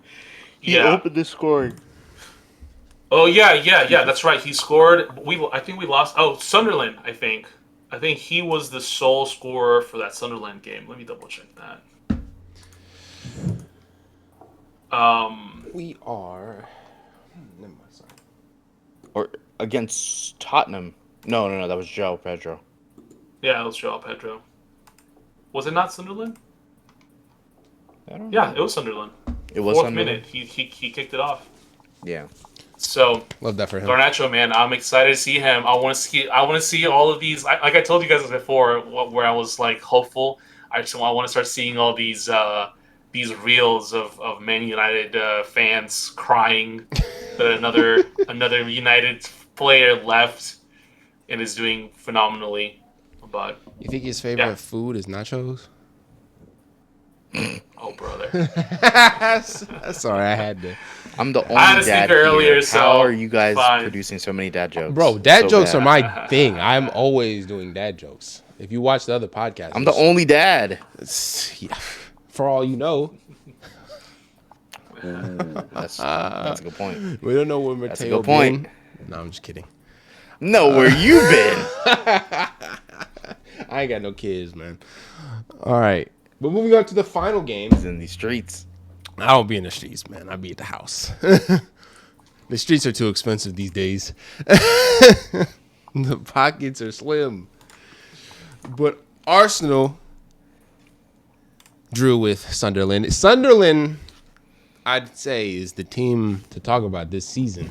he yeah. opened the scoring. Oh yeah. Excuse me. That's right. He scored. I think we lost. Oh, Sunderland. I think he was the sole scorer for that Sunderland game. Let me double check that. Um, We are. Never mind, sorry. Or against Tottenham. No, no, no. That was Joe Pedro. yeah, it was Joao Pedro. Was it not Sunderland? I don't Yeah, know. it was Sunderland. It was Fourth Sunderland. minute, he kicked it off. Yeah. So Love that for him. Garnacho, man, I'm excited to see him. I want to see all of these. Like I told you guys before, where I was like hopeful. I want to start seeing all these reels of Man United fans crying that another United player left and is doing phenomenally. But You think his yeah, favorite food is nachos? oh brother, Sorry, I had to. I'm the I had only to think dad earlier, here. How are so you it's guys fine. producing so many dad jokes? Bro, dad So jokes are bad. my thing. I'm always doing dad jokes. If you watch the other podcasts, I'm the only dad. yeah, for all you know, Ooh, that's a good point. we don't know where That's a Mateo good point. been. No, I'm just kidding. No, where you been? I ain't got no kids, man. All right, but moving on to the final game. He's in these streets. I don't be in the streets, man. I be at the house. The streets are too expensive these days. The pockets are slim. But Arsenal drew with Sunderland. Sunderland, I'd say, is the team to talk about this season.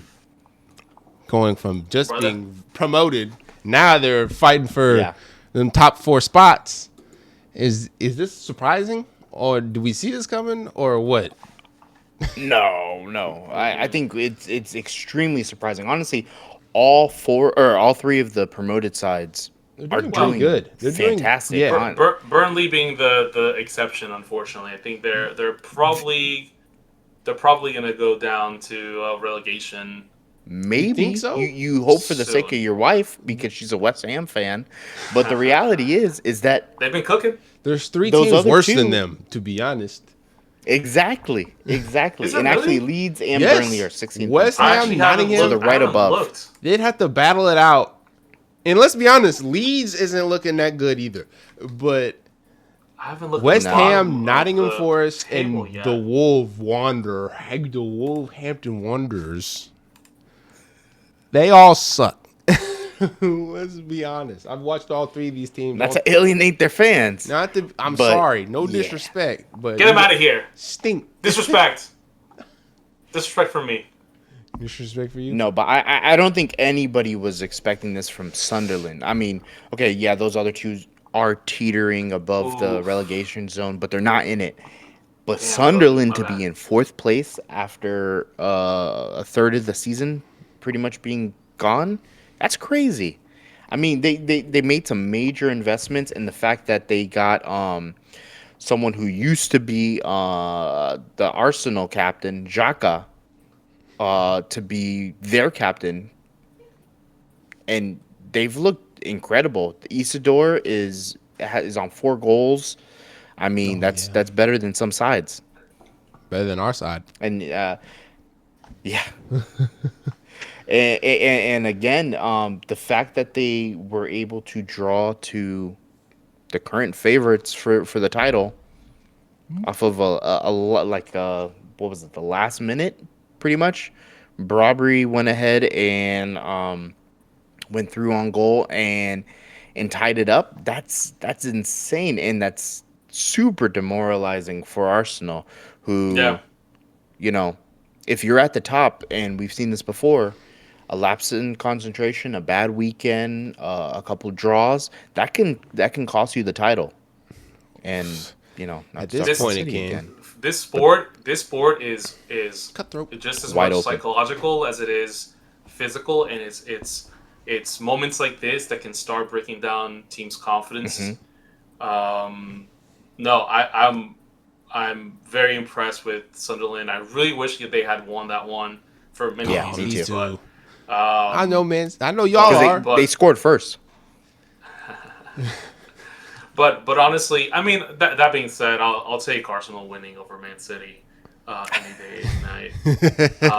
Going from just Brother. being promoted, now they're fighting for Yeah. them top 4 spots. Is this surprising? Or do we see this coming? Or what? No, no. I think it's extremely surprising. Honestly, all three of the promoted sides They're are doing Well, pretty doing good. They're doing fantastic. yeah. Burnley being the exception, unfortunately. I think they're probably gonna go down to relegation You think Maybe so? you hope for the sake of Soon. your wife because she's a West Ham fan, but the reality is that They've been cooking. There's three those teams other worse than two them, to be honest. Is exactly, it and actually really? Leeds and Burnley are Yes, 16th and West I 20th, actually Ham, haven't so Nottingham, they're looked. I right haven't above. looked. they'd have to battle it out. And let's be honest, Leeds isn't looking that good either. But I haven't looked at the West Nah, bottom Ham, of Nottingham the Forest, table and the yet. Wolverhampton Wanderers, they all suck. Let's be honest. I've watched all three of these teams. not to alienate their fans, Not to, I'm but sorry, no yeah. disrespect, but Get him out of here. stink. Disrespect. Disrespect from me. Disrespect for you? No, but I don't think anybody was expecting this from Sunderland. I mean, okay, yeah, those other two are teetering above the Oof. relegation zone, but they're not in it. But Yeah, my bad. Sunderland My to bad. be in fourth place after a third of the season pretty much being gone, that's crazy. I mean, they made some major investments, and the fact that they got someone who used to be the Arsenal captain, Xhaka, to be their captain, and they've looked incredible. Isidore is on 4 goals. I mean, Oh that's yeah, that's better than some sides. better than our side. And yeah, and again, the fact that they were able to draw to the current favorites for the title off of what was it, the last minute, pretty much. Brobbery went ahead and went through on goal and tied it up. That's insane, and that's super demoralizing for Arsenal, Yeah. who, you know, if you're at the top, and we've seen this before, a lapse in concentration, a bad weekend, a couple draws, that can cost you the title, and not At to this talk about point, This it City can. again, but this sport is Cutthroat. just as wide much open. psychological as it is physical, and it's moments like this that can start breaking down teams' Hmm. confidence. Um, no, I'm very impressed with Sunderland. I really wish that they had won that one for many Yeah, Oh, me me reasons, too. but too. I know, man. I know y'all Because but they are. they but scored first. but honestly, I mean that being said, I'll take Arsenal winning over Man City any day, any night.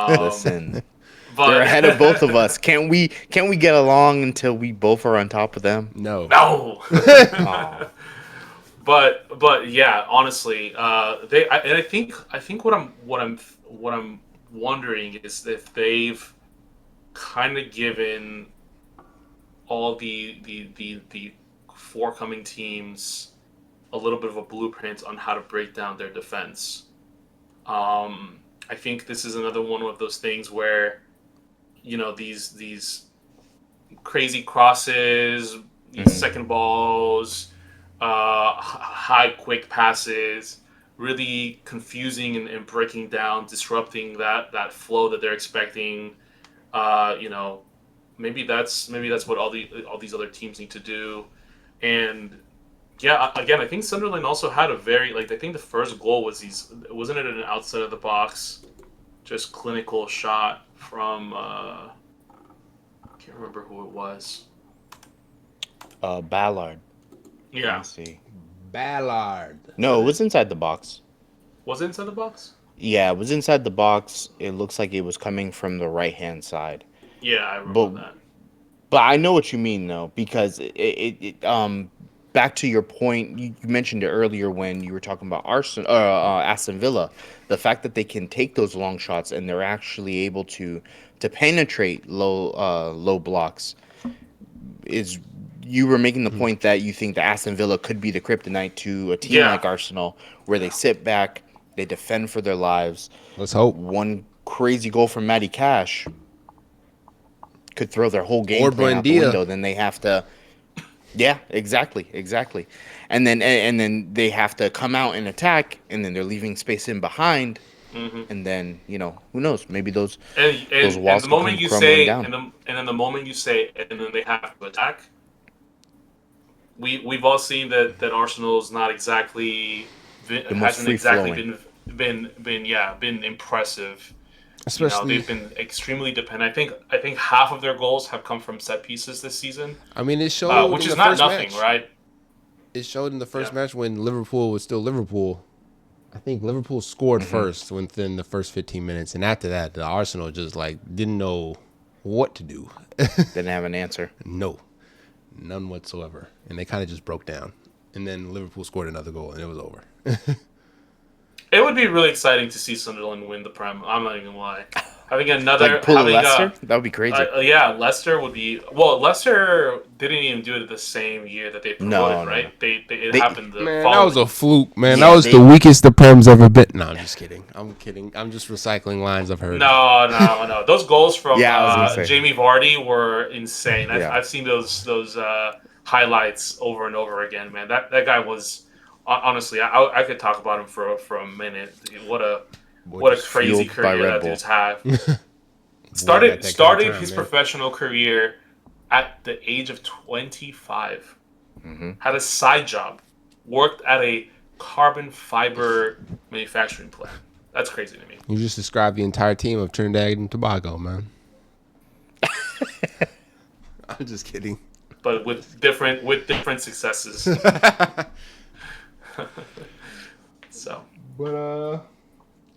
Listen, they're But ahead of both of us. Can't we get along until we both are on top of them? No. no. Oh, But yeah, honestly, and I think what I'm wondering is if they've kind of given all the forecoming teams a little bit of a blueprint on how to break down their defense. I think this is another one of those things where these crazy crosses, these hmm. second balls, high quick passes, really confusing and breaking down, disrupting that flow that they're expecting. Uh, you know, maybe that's what all these other teams need to do. And yeah, again, I think Sunderland also had a very I think the first goal was wasn't it an outside of the box, just clinical shot from I can't remember who it was. Ballard. Let me Yeah, see. Ballard. is that No, it it? was inside the box. Was it inside the box? Yeah, it was inside the box. It looks like it was coming from the right hand side. Yeah, I remember But that. but I know what you mean though, because back to your point, you mentioned it earlier when you were talking about Aston Villa, the fact that they can take those long shots and they're actually able to penetrate low blocks is you were making the Mhm. point that you think that Aston Villa could be the kryptonite to a team Yeah, like Arsenal, where they sit back, they defend for their lives. Let's hope. One crazy goal from Matty Cash could throw their whole game Or plan out the Buendia. window. Then they have to, yeah, exactly, and then they have to come out and attack, and then they're leaving space in behind, hmm and then who knows, maybe and those and walls the can moment come you crumbling say down. and then the moment you say and then they have to attack, we've all seen that Arsenal's not exactly The most hasn't free exactly flowing. been impressive Especially, they've been extremely dependent. I think half of their goals have come from set pieces this season, I mean, it showed which in is the not first nothing, match. right? It showed in the Yeah. first match when Liverpool was still Liverpool. I think Liverpool scored first within the first 15 minutes, and after that, the Arsenal just like didn't know what to do. Didn't have an answer. No, none whatsoever, and they kind of just broke down. And then Liverpool scored another goal, and it was over. It would be really exciting to see Sunderland win the Prem. I'm not even gonna lie. Having Like another, pull a having Leicester, that would be crazy. yeah, Leicester would be. Well, Leicester didn't even do it the same year that they promoted, No. right? It They happened the Man, that was following. a fluke, man. Yeah, That was they- the weakest the Prem's ever been. No, I'm just kidding. I'm kidding. I'm just recycling lines I've heard. No. Those goals from Yeah, I was gonna say. Jamie Vardy were insane. Yeah. I've seen those highlights over and over again, man. That guy was honestly, I could talk about him for a minute. What a just crazy fueled by career Red that Bull. dude's had. Boy, got that Started kind of started time, his man. professional career at the age of 25. Mm-hmm. Had a side job, worked at a carbon fiber manufacturing plant. That's crazy to me. You just described the entire team of Trinidad and Tobago, man. I'm just kidding. But with different successes. So But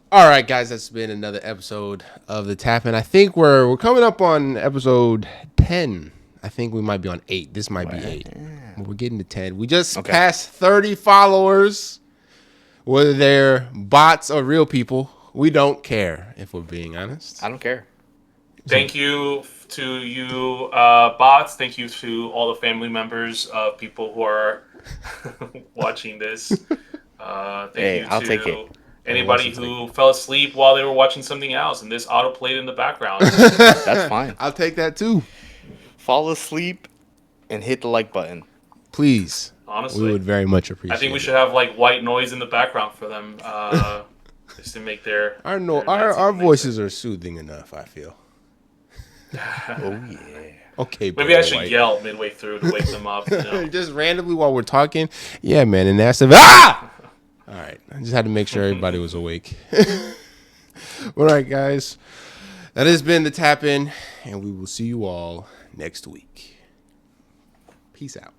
all right, guys, that's been another episode of the Tap, and I think we're coming up on episode 10. I think we might be on 8. This might be 8. We're getting to 10. We just passed 30 followers. Whether they're bots or real people, we don't care, if we're being honest. I don't care. thank you to you bots. Thank you to all the family members of people who are watching this. Thank Hey, you I'll to take it. anybody who fell asleep while they were watching something else and this auto played in the background. That's fine. I'll take that too. Fall asleep and hit the like button. Please. Honestly, We would very much appreciate it. I think we should have like white noise in the background for them, just to make their Our their nights our even voices are soothing enough, I feel. Oh yeah. Okay, nicer. Maybe I Barry should White. yell midway through to wake them up. Just randomly while we're talking. Yeah, man, and that's ah! All right. I just had to make sure everybody was awake. All right, guys. That has been the Tap In, and we will see you all next week. Peace out.